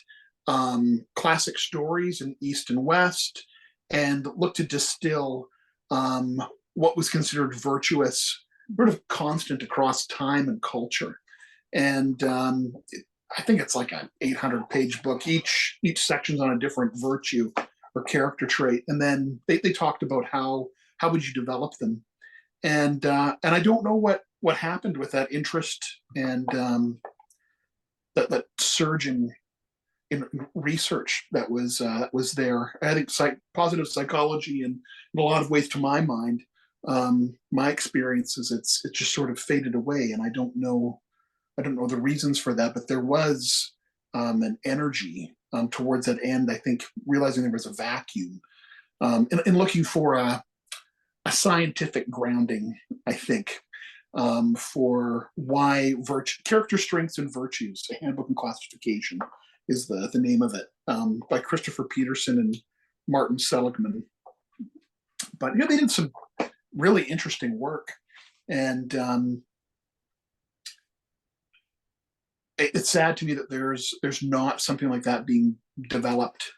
classic stories in East and West, and looked to distill what was considered virtuous, sort of constant across time and culture. And I think it's like an 800-page book. Each section's on a different virtue or character trait, and then they talked about how would you develop them, and I don't know what happened with that interest and that surge in research that was there. I think positive psychology, in a lot of ways, to my mind, my experience is it's just sort of faded away, and I don't know the reasons for that, but there was an energy towards that end. I think realizing there was a vacuum in looking for a scientific grounding, I think, for why character strengths and virtues, a handbook and classification is the name of it, by Christopher Peterson and Martin Seligman. But they did some really interesting work, and it's sad to me that there's not something like that being developed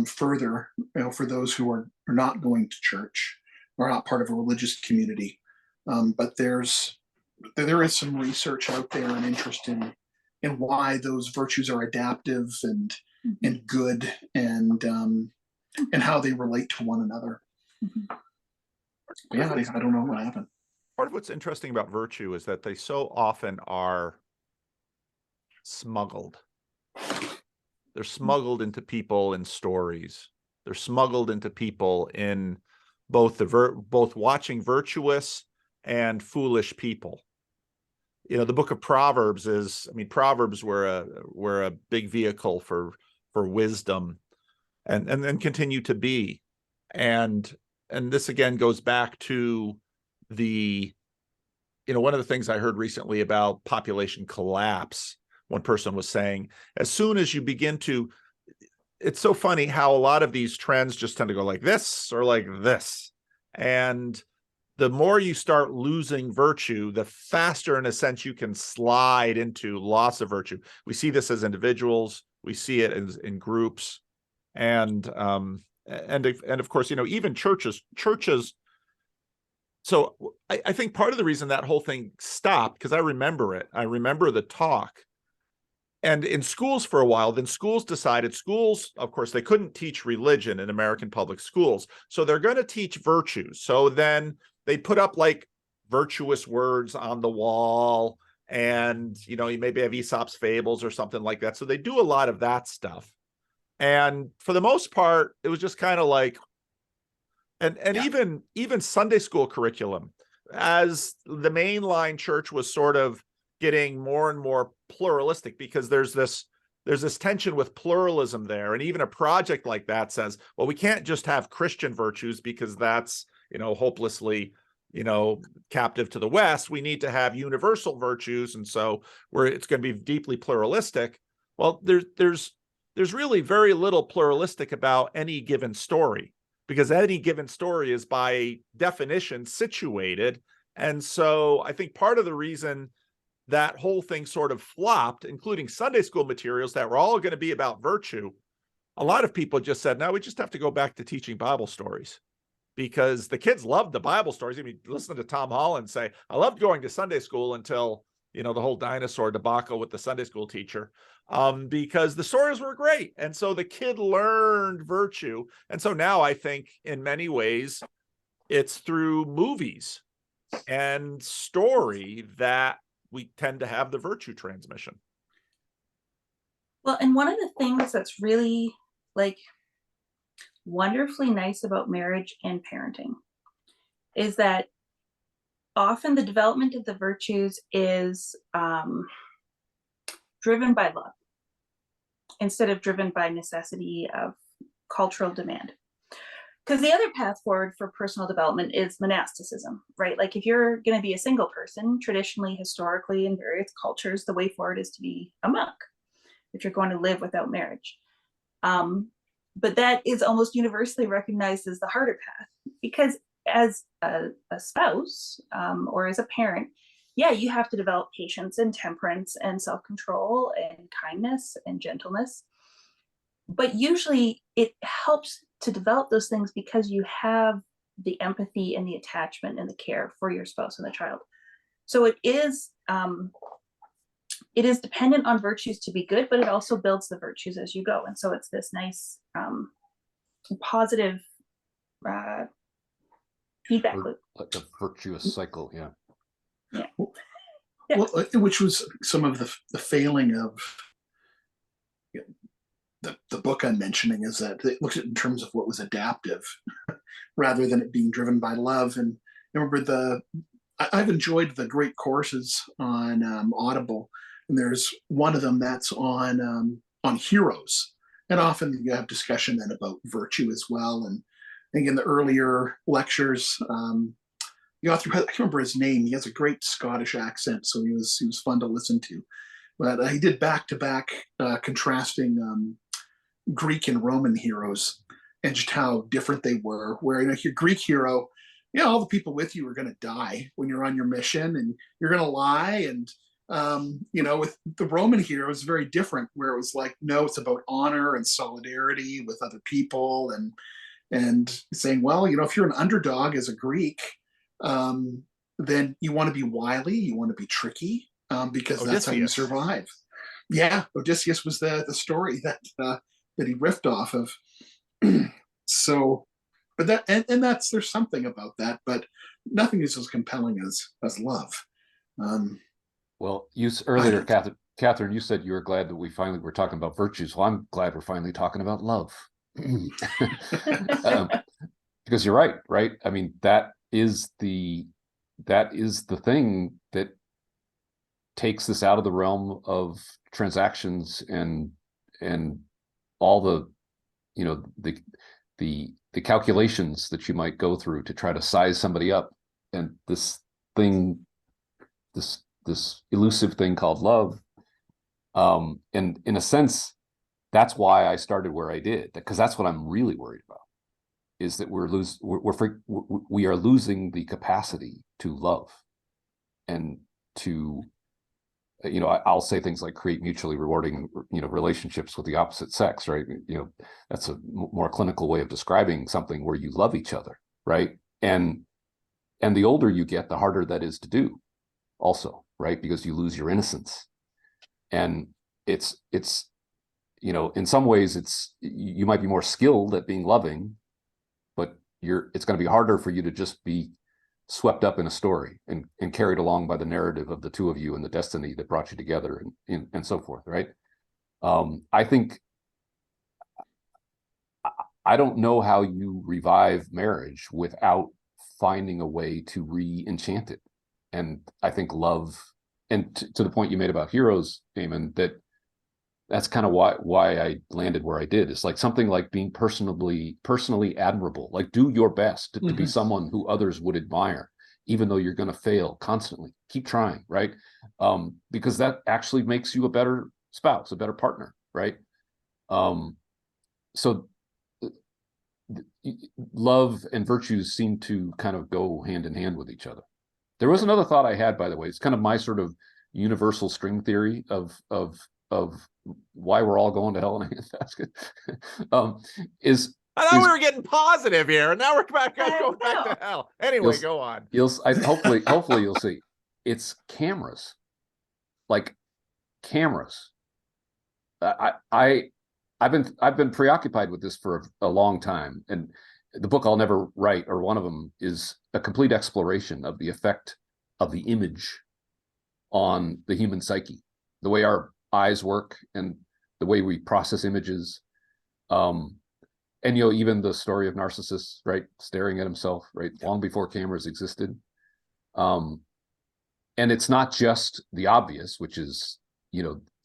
further, for those who are not going to church or not part of a religious community. But there is some research out there and interest in why those virtues are adaptive and good, and how they relate to one another. Yeah, I don't know what happened. Part of what's interesting about virtue is that they so often are smuggled. They're smuggled into people in stories. They're smuggled into people in both both watching virtuous and foolish people. The book of Proverbs Proverbs were a big vehicle for wisdom, and continue to be. And this again goes back to one of the things I heard recently about population collapse. One person was saying, as soon as you begin to, it's so funny how a lot of these trends just tend to go like this or like this. And the more you start losing virtue, the faster, in a sense, you can slide into loss of virtue. We see this as individuals. We see it in groups. And of course, even churches. So I think part of the reason that whole thing stopped, because I remember the talk. And in schools for a while, then schools, of course, they couldn't teach religion in American public schools. So they're going to teach virtues. So then they put up like virtuous words on the wall, and, you maybe have Aesop's fables or something like that. So they do a lot of that stuff. And for the most part, it was just kind of like, and yeah. even Sunday school curriculum, as the mainline church was sort of getting more and more pluralistic, because there's this there's this tension with pluralism there. And even a project like that says, well, we can't just have Christian virtues because that's, hopelessly, captive to the West. We need to have universal virtues. And so it's going to be deeply pluralistic. Well, there's really very little pluralistic about any given story, because any given story is by definition situated. And so I think part of the reason that whole thing sort of flopped, including Sunday school materials that were all going to be about virtue, a lot of people just said, no, we just have to go back to teaching Bible stories, because the kids loved the Bible stories. I mean, listen to Tom Holland say, I loved going to Sunday school until, the whole dinosaur debacle with the Sunday school teacher, because the stories were great. And so the kid learned virtue. And so now I think in many ways it's through movies and story that we tend to have the virtue transmission. Well, and one of the things that's really wonderfully nice about marriage and parenting is that often the development of the virtues is driven by love instead of driven by necessity of cultural demand. Because the other path forward for personal development is monasticism, right? Like if you're going to be a single person, traditionally, historically, in various cultures, the way forward is to be a monk if you're going to live without marriage. But that is almost universally recognized as the harder path, because as a spouse or as a parent, yeah, you have to develop patience and temperance and self-control and kindness and gentleness. But usually it helps to develop those things because you have the empathy and the attachment and the care for your spouse and the child. So it is dependent on virtues to be good, but it also builds the virtues as you go. And so it's this nice positive feedback loop. Like a virtuous cycle, yeah. Yeah. Well, which was some of the failing of the book I'm mentioning, is that it looks at it in terms of what was adaptive rather than it being driven by love. And I remember I've enjoyed the great courses on Audible, and there's one of them that's on heroes. And often you have discussion then about virtue as well. And I think in the earlier lectures, the author, I can't remember his name. He has a great Scottish accent, so he was fun to listen to. But he did back-to-back contrasting Greek and Roman heroes and just how different they were. Where your Greek hero, all the people with you are going to die when you're on your mission, and you're going to lie. And with the Roman hero, it's very different. Where it was like, no, it's about honor and solidarity with other people, and saying, well, if you're an underdog as a Greek, then you want to be wily, you want to be tricky, because Odysseus. That's how you survive. Yeah, Odysseus was the story that he riffed off of. So, but that and that's there's something about that, but nothing is as compelling as love. Well, earlier, Kathryn, you said you were glad that we finally were talking about virtues. Well, I'm glad we're finally talking about love. Because you're right? I mean, that is the thing that takes this out of the realm of transactions and all the the calculations that you might go through to try to size somebody up. And this elusive thing called love, and in a sense, that's why I started where I did, because that's what I'm really worried about, is that we are losing the capacity to love and to, I'll say things like create mutually rewarding, relationships with the opposite sex, right? That's a more clinical way of describing something where you love each other, right? And the older you get, the harder that is to do also, right? Because you lose your innocence. And it's in some ways you might be more skilled at being loving, but it's going to be harder for you to just be swept up in a story and carried along by the narrative of the two of you and the destiny that brought you together and so forth, right? I think, I don't know how you revive marriage without finding a way to re-enchant it. And I think love, and to the point you made about heroes, Eamon, that that's kind of why I landed where I did. It's like something like being personally admirable, like do your best to be someone who others would admire, even though you're going to fail constantly. Keep trying, right? Because that actually makes you a better spouse, a better partner, right? So love and virtues seem to kind of go hand in hand with each other. There was another thought I had, by the way. It's kind of my sort of universal string theory of why we're all going to hell in a handbasket. I thought we were getting positive here, and now we're going back to hell. Anyway, go on. Hopefully you'll see. It's cameras, like cameras. I've been preoccupied with this for a long time, and the book I'll never write, or one of them, is a complete exploration of the effect of the image on the human psyche, the way our eyes work and the way we process images. And even the story of Narcissus, right, staring at himself, right, long before cameras existed. And it's not just the obvious, which is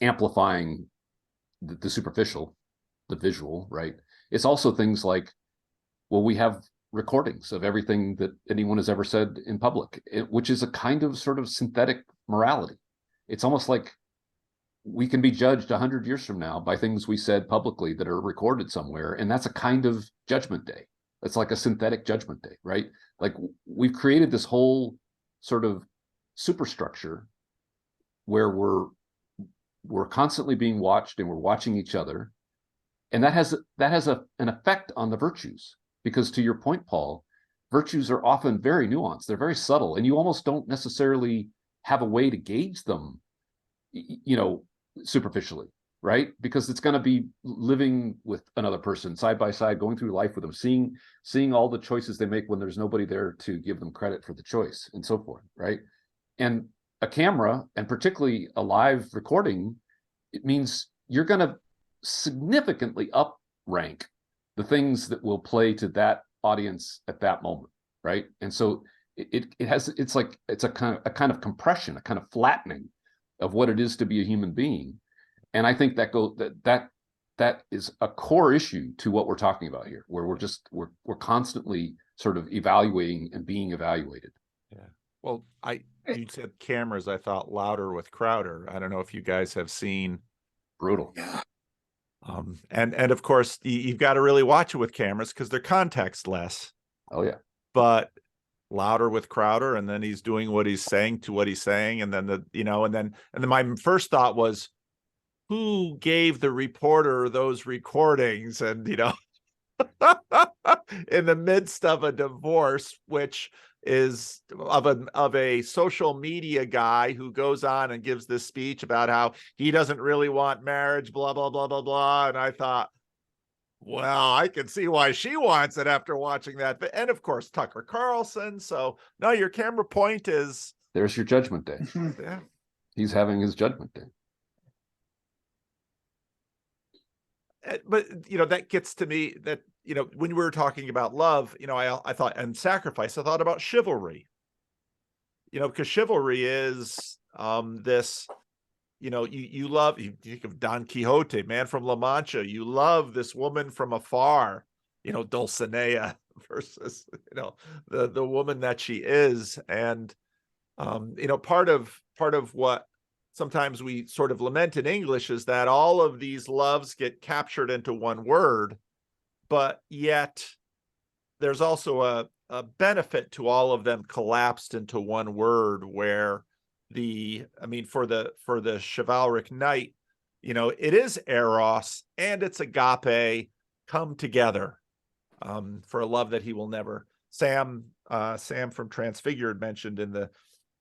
amplifying the superficial, the visual, right? It's also things like, well, we have recordings of everything that anyone has ever said in public, which is a kind of sort of synthetic morality. It's almost like we can be judged 100 years from now by things we said publicly that are recorded somewhere, and that's a kind of judgment day. It's like a synthetic judgment day, right? Like we've created this whole sort of superstructure where we're constantly being watched, and we're watching each other, and that has an effect on the virtues. Because to your point, Paul, virtues are often very nuanced. They're very subtle, and you almost don't necessarily have a way to gauge them, superficially, right? Because it's going to be living with another person side by side, going through life with them, seeing all the choices they make when there's nobody there to give them credit for the choice, and so forth, right? And a camera, and particularly a live recording, it means you're going to significantly uprank the things that will play to that audience at that moment, right? And so it's a kind of compression, a kind of flattening of what it is to be a human being. And I think that is a core issue to what we're talking about here, where we're constantly sort of evaluating and being evaluated. Yeah. Well, you said cameras, I thought Louder with Crowder. I don't know if you guys have seen. Brutal. Yeah. And of course you've got to really watch it with cameras because they're contextless. Oh yeah. But Louder with Crowder, and then he's doing what he's saying to what he's saying, and then and then my first thought was, who gave the reporter those recordings? And in the midst of a divorce, which is of a social media guy who goes on and gives this speech about how he doesn't really want marriage, blah blah blah blah blah. And I thought, well, I can see why she wants it after watching that. And of course, Tucker Carlson. So no, your camera point is, there's your judgment day. Yeah, he's having his judgment day. But that gets to me that when we were talking about love, I thought, and sacrifice, I thought about chivalry. Because chivalry is this. You love, you think of Don Quixote, man from La Mancha. You love this woman from afar, Dulcinea versus, the woman that she is. And, part of what sometimes we sort of lament in English is that all of these loves get captured into one word, but yet there's also a benefit to all of them collapsed into one word, where for the chivalric knight, it is eros and it's agape come together for a love that he will never. Sam from Transfigured mentioned in the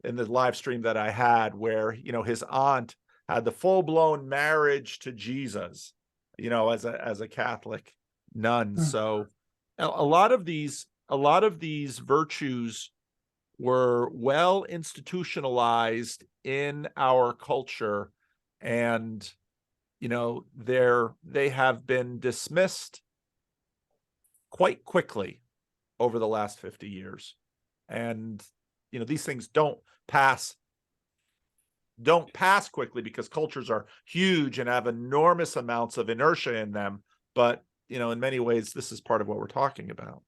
live stream that I had, where his aunt had the full-blown marriage to Jesus, as a Catholic nun. So a lot of these virtues were well institutionalized in our culture, and they have been dismissed quite quickly over the last 50 years. And these things don't pass don't pass quickly because cultures are huge and have enormous amounts of inertia in them. But, you know, in many ways, this is part of what we're talking about.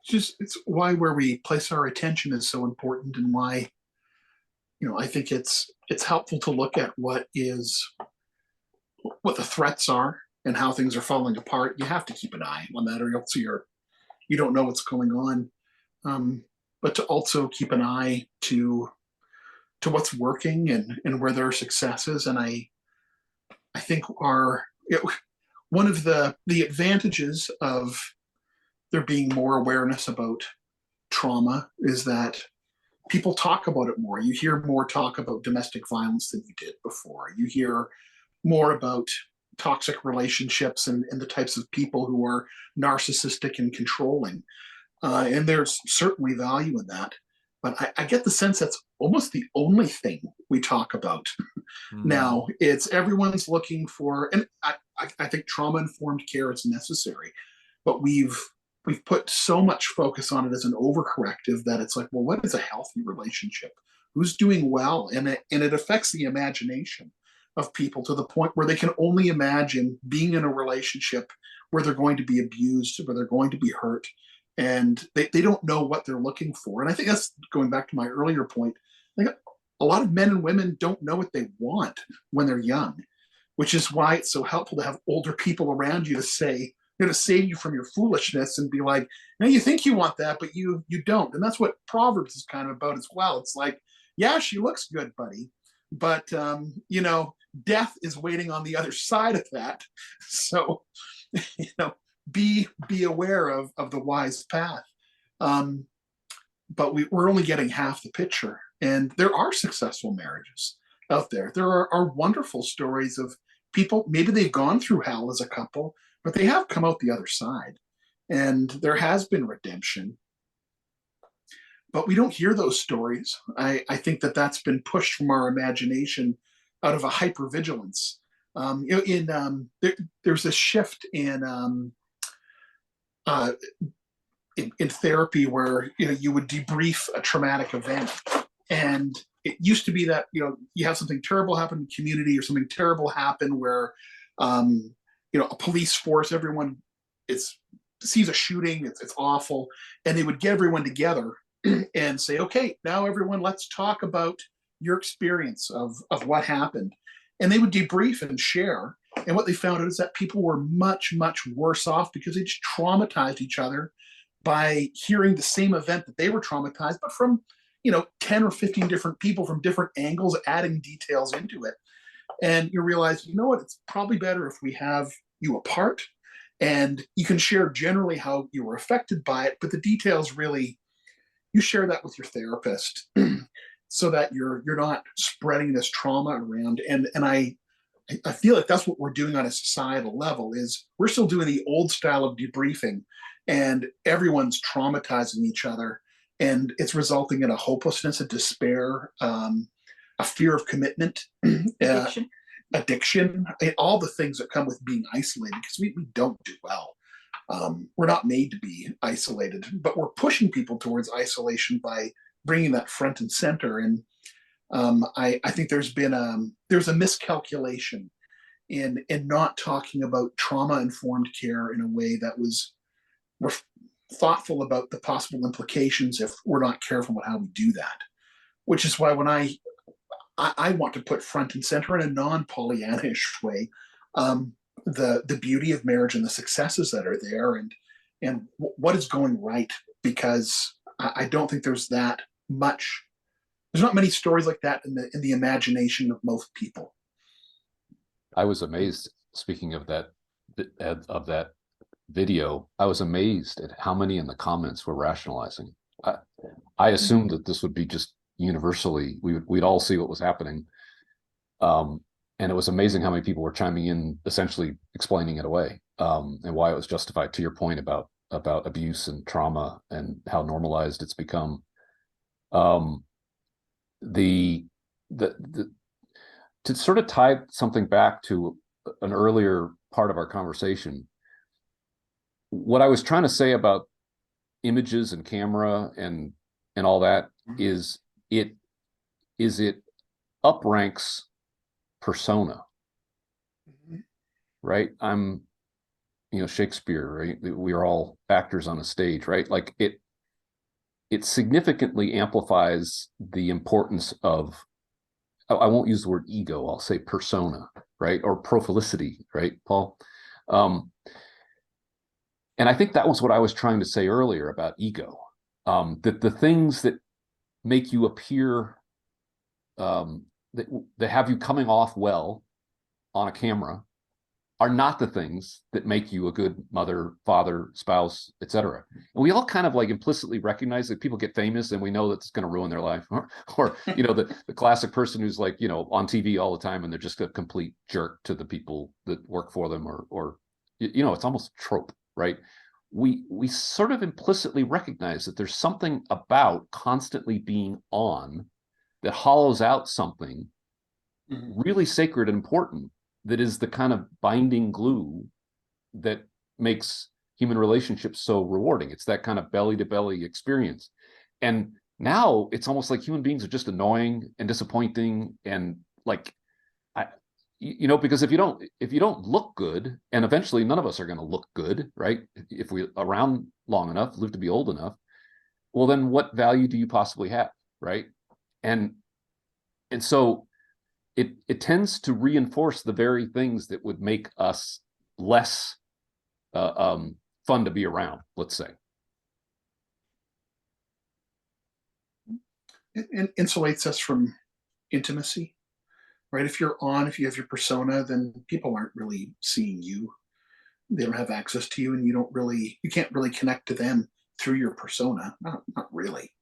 Just it's why where we place our attention is so important, and why, you know, I think it's helpful to look at what the threats are and how things are falling apart. You have to keep an eye on that, or else you don't know what's going on. But to also keep an eye to what's working and where there are successes. And I think one of the advantages of there being more awareness about trauma is that people talk about it more. You hear more talk about domestic violence than you did before. You hear more about toxic relationships and the types of people who are narcissistic and controlling. And there's certainly value in that. But I get the sense that's almost the only thing we talk about now. It's everyone's looking for, and I think trauma-informed care is necessary, but we've put so much focus on it as an overcorrective that it's like, well, what is a healthy relationship? Who's doing well? And it affects the imagination of people to the point where they can only imagine being in a relationship where they're going to be abused, where they're going to be hurt, and they don't know what they're looking for. And I think that's going back to my earlier point. I think a lot of men and women don't know what they want when they're young, which is why it's so helpful to have older people around you to say, to save you from your foolishness and be like, no, you think you want that, but you don't. And that's what Proverbs is kind of about as well. It's like, yeah, she looks good, buddy, but you know, death is waiting on the other side of that. So, you know, be aware of the wise path. But we're only getting half the picture. And there are successful marriages out there. There are wonderful stories of people, maybe they've gone through hell as a couple, but they have come out the other side. And there has been redemption. But we don't hear those stories. I think that's been pushed from our imagination out of a hypervigilance. You know, there's a shift in therapy where, you know, you would debrief a traumatic event, and it used to be that, you know, you have something terrible happen in the community or something terrible happen where you know, a police force, everyone sees a shooting, it's awful, and they would get everyone together and say, okay, now everyone, let's talk about your experience of what happened. And they would debrief and share. And what they found out is that people were much, much worse off because they just traumatized each other by hearing the same event that they were traumatized, but from, you know, 10 or 15 different people from different angles, adding details into it. And you realize, you know what, it's probably better if we have you apart and you can share generally how you were affected by it, but the details really, you share that with your therapist so that you're not spreading this trauma around. And I feel like that's what we're doing on a societal level, is we're still doing the old style of debriefing, and everyone's traumatizing each other, and it's resulting in a hopelessness, a despair, a fear of commitment, addiction, all the things that come with being isolated, because we don't do well. We're not made to be isolated, but we're pushing people towards isolation by bringing that front and center. And I think there's a miscalculation in not talking about trauma-informed care in a way that we're thoughtful about the possible implications if we're not careful about how we do that. Which is why when I want to put front and center in a non-Pollyannish way the beauty of marriage and the successes that are there, and what is going right, because I don't think there's not many stories like that in the imagination of most people. I was amazed, speaking of that video, I was amazed at how many in the comments were rationalizing. I assumed that this would be just universally, we'd all see what was happening. And it was amazing how many people were chiming in, essentially explaining it away, and why it was justified, to your point about abuse and trauma and how normalized it's become. To sort of tie something back to an earlier part of our conversation, what I was trying to say about images and camera and all that is it upranks persona, Mhm. right? I'm, Shakespeare, right? We are all actors on a stage, right? Like it significantly amplifies the importance of, I won't use the word ego, I'll say persona, right? Or prophilicity, right, Paul? And I think that was what I was trying to say earlier about ego. That the things that make you appear, that have you coming off well on a camera are not the things that make you a good mother, father, spouse, etc. And we all kind of like implicitly recognize that people get famous and we know that it's going to ruin their life. Or the classic person who's like, on TV all the time and they're just a complete jerk to the people that work for them, or it's almost a trope, right? We sort of implicitly recognize that there's something about constantly being on that hollows out something Mhm. really sacred and important, that is the kind of binding glue that makes human relationships so rewarding. It's that kind of belly to belly experience. And now it's almost like human beings are just annoying and disappointing, and like, because if you don't look good, and eventually none of us are going to look good, right? If we're around long enough, live to be old enough, well, then what value do you possibly have, right? And so it tends to reinforce the very things that would make us less fun to be around, let's say. It insulates us from intimacy, right? If you have your persona, then people aren't really seeing you. They don't have access to you, and you can't really connect to them through your persona. Not really.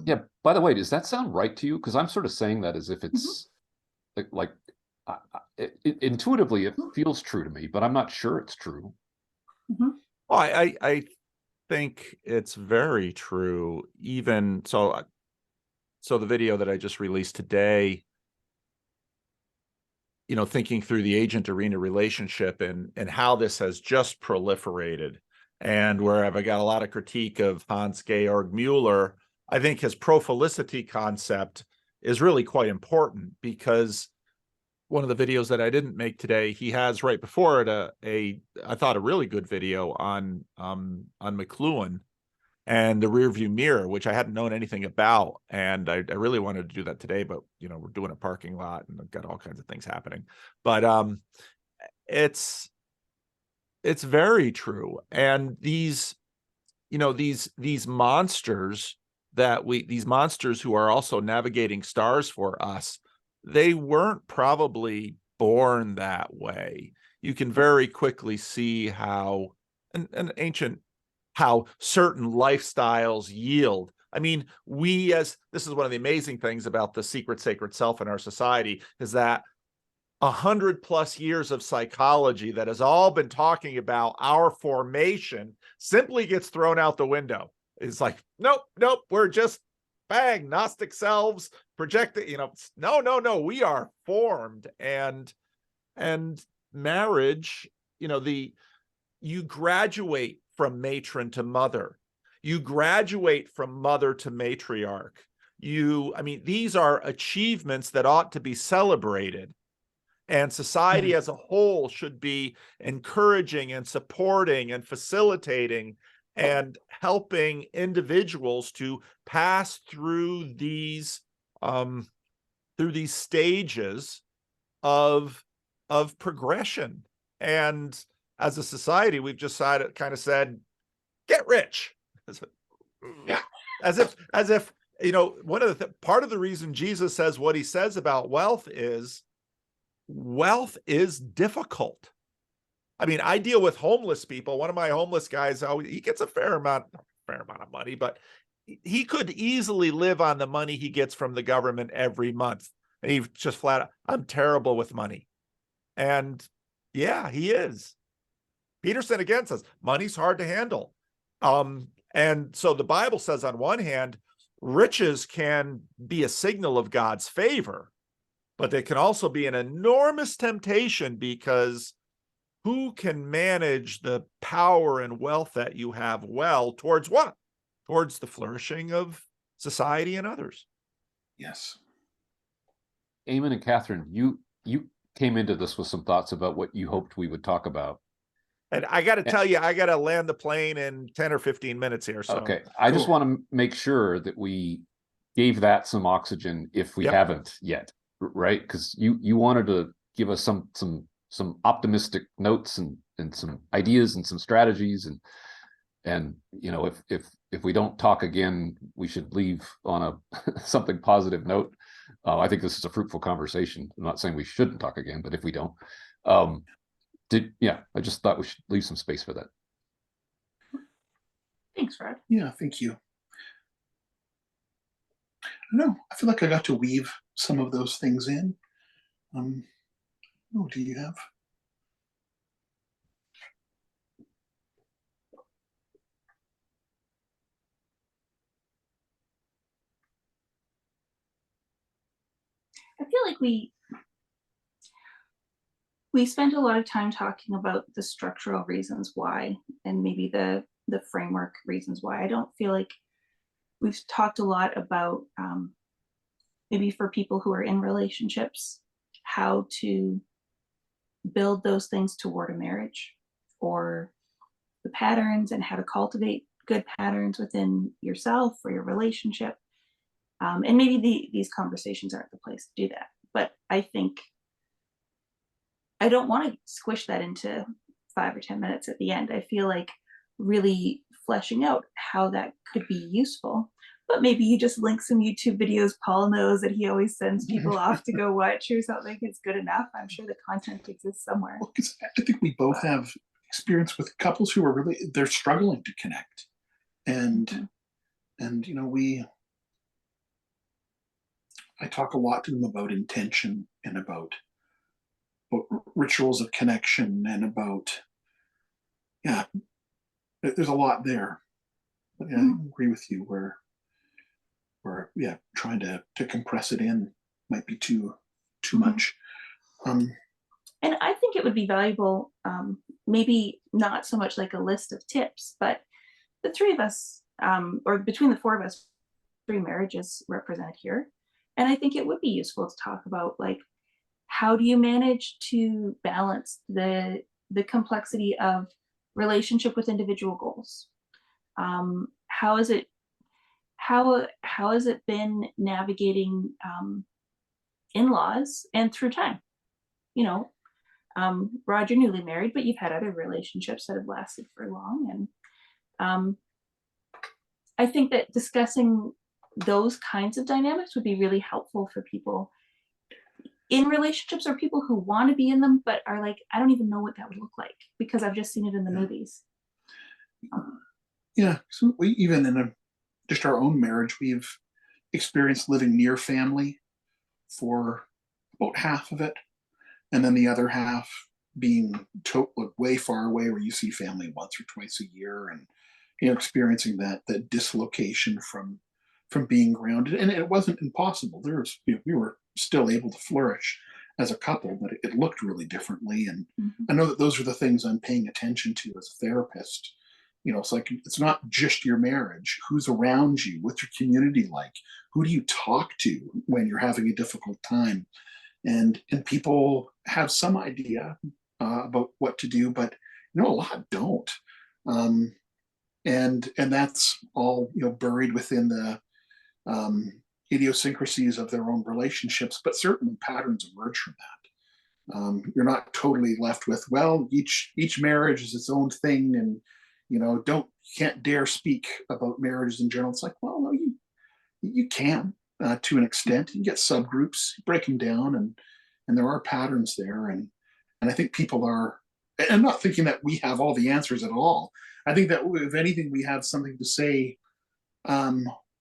Yeah. By the way, does that sound right to you? Because I'm sort of saying that as if it's like intuitively it feels true to me, but I'm not sure it's true. Mhm. Well, I think it's very true. Even so, the video that I just released today, thinking through the agent arena relationship and how this has just proliferated, and where I got a lot of critique of Hans-Georg Mueller, I think his prophilicity concept is really quite important, because one of the videos that I didn't make today, he has right before it I thought a really good video on McLuhan and the rear view mirror, which I hadn't known anything about. And I really wanted to do that today, but we're doing a parking lot and I've got all kinds of things happening. But it's very true. And these monsters these monsters who are also navigating stars for us, they weren't probably born that way. You can very quickly see how how certain lifestyles yield. I mean, this is one of the amazing things about the secret sacred self in our society, is that 100+ years of psychology that has all been talking about our formation simply gets thrown out the window. It's like, nope, we're just bang, Gnostic selves projected, no, we are formed. And marriage, you graduate from matron to mother. You graduate from mother to matriarch. These are achievements that ought to be celebrated. And society as a whole should be encouraging and supporting and facilitating and helping individuals to pass through these stages of progression. And as a society, we've just kind of said, get rich. Yeah. As if one of the part of the reason Jesus says what he says about wealth is difficult. I deal with homeless people. One of my homeless guys, he gets a fair amount of money, but he could easily live on the money he gets from the government every month. And he's just flat out, I'm terrible with money. And yeah, he is. Peterson again says money's hard to handle. And so the Bible says, on one hand, riches can be a signal of God's favor, but they can also be an enormous temptation, because who can manage the power and wealth that you have well towards what? Towards the flourishing of society and others. Yes. Eamon and Kathryn, you came into this with some thoughts about what you hoped we would talk about. And I got to tell you, I got to land the plane in 10 or 15 minutes here. So Okay, I just Cool. want to make sure that we gave that some oxygen if we Yep. haven't yet, right? Because you wanted to give us some optimistic notes and some ideas and some strategies, and you know, if we don't talk again, we should leave on a something positive note. I think this is a fruitful conversation. I'm not saying we shouldn't talk again, but if we don't, I just thought we should leave some space for that. Thanks, Rod. Yeah, thank you. No, I feel like I got to weave some of those things in. Oh, do you have? I feel like we spent a lot of time talking about the structural reasons why, and maybe the framework reasons why. I don't feel like we've talked a lot about maybe for people who are in relationships, how to build those things toward a marriage, or the patterns and how to cultivate good patterns within yourself or your relationship. And maybe these conversations aren't the place to do that. But I think I don't want to squish that into 5 or 10 minutes at the end. I feel like really fleshing out how that could be useful. But maybe you just link some YouTube videos Paul knows that he always sends people off to go watch or something. It's good enough. I'm sure the content exists somewhere. Well, 'cause I think we both have experience with couples who are they're struggling to connect, and you know, I talk a lot to them about intention and about rituals of connection and about, there's a lot there. But yeah, I agree with you where trying to compress it in might be too much. And I think it would be valuable, maybe not so much like a list of tips, but the three of us, or between the four of us, 3 marriages represented here. And I think it would be useful to talk about, like, how do you manage to balance the complexity of relationship with individual goals? How has it been navigating in-laws and through time? You know, Rod, you're newly married, but you've had other relationships that have lasted for long. And I think that discussing those kinds of dynamics would be really helpful for people in relationships, or people who want to be in them, but are like, I don't even know what that would look like because I've just seen it in the movies. Yeah, so we, even in just our own marriage, we've experienced living near family for about half of it, and then the other half being way far away, where you see family once or twice a year, and you know, experiencing that dislocation from being grounded. And it wasn't impossible. There was, you know, we were still able to flourish as a couple, but it looked really differently. And I know that those are the things I'm paying attention to as a therapist. You know, it's like, it's not just your marriage. Who's around you? What's your community like? Who do you talk to when you're having a difficult time? And people have some idea about what to do, but you know, a lot don't. And that's all, you know, buried within the idiosyncrasies of their own relationships, but certainly patterns emerge from that. You're not totally left with, well, each marriage is its own thing, and you know, you can't dare speak about marriages in general. It's like, well, no, you can to an extent. You get subgroups, break them down, and there are patterns there, and I think people are. I'm not thinking that we have all the answers at all. I think that if anything, we have something to say,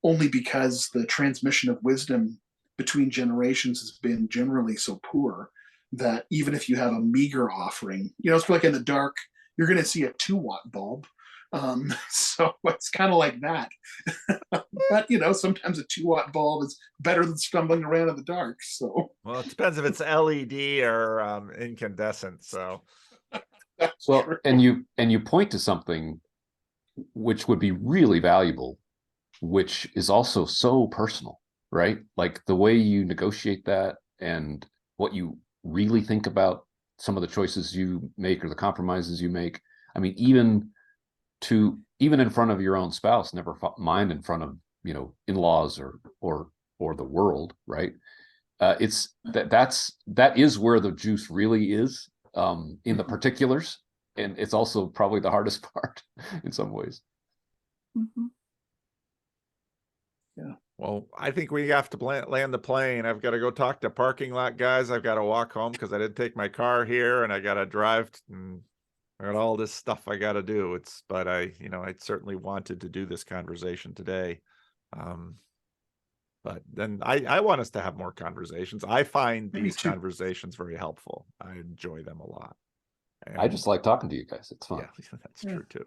only because the transmission of wisdom between generations has been generally so poor that even if you have a meager offering, you know, it's like in the dark, you're going to see a 2-watt bulb. So it's kind of like that. But you know, sometimes a 2-watt bulb is better than stumbling around in the dark. So, well, it depends if it's LED or incandescent. So, well, true. and you point to something which would be really valuable, which is also so personal, right? Like the way you negotiate that, and what you really think about some of the choices you make or the compromises you make. I mean, even in front of your own spouse, never mind in front of, in-laws or the world, right? It's that is where the juice really is, in the particulars, and it's also probably the hardest part in some ways. Mhm. Well, I think we have to land the plane. I've got to go talk to parking lot guys. I've got to walk home because I didn't take my car here, and I got to drive. And I got all this stuff I got to do. But I certainly wanted to do this conversation today. But then I want us to have more conversations. I find Me these too. conversations very helpful. I enjoy them a lot. I just like talking to you guys. It's fun. Yeah, that's true too.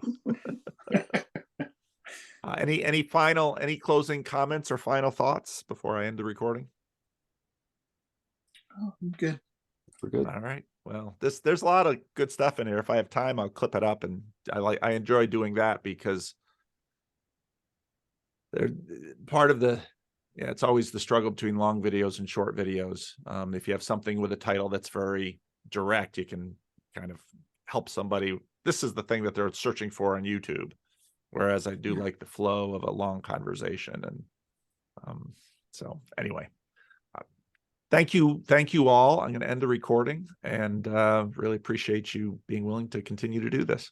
Any closing comments or final thoughts before I end the recording? Oh, I'm good. We're good. All right. Well, there's a lot of good stuff in here. If I have time, I'll clip it up, and I enjoy doing that because they're part of the. Yeah, it's always the struggle between long videos and short videos. If you have something with a title that's very direct, you can kind of help somebody. This is the thing that they're searching for on YouTube. Whereas I do like the flow of a long conversation. And so anyway, thank you all. I'm going to end the recording, and really appreciate you being willing to continue to do this.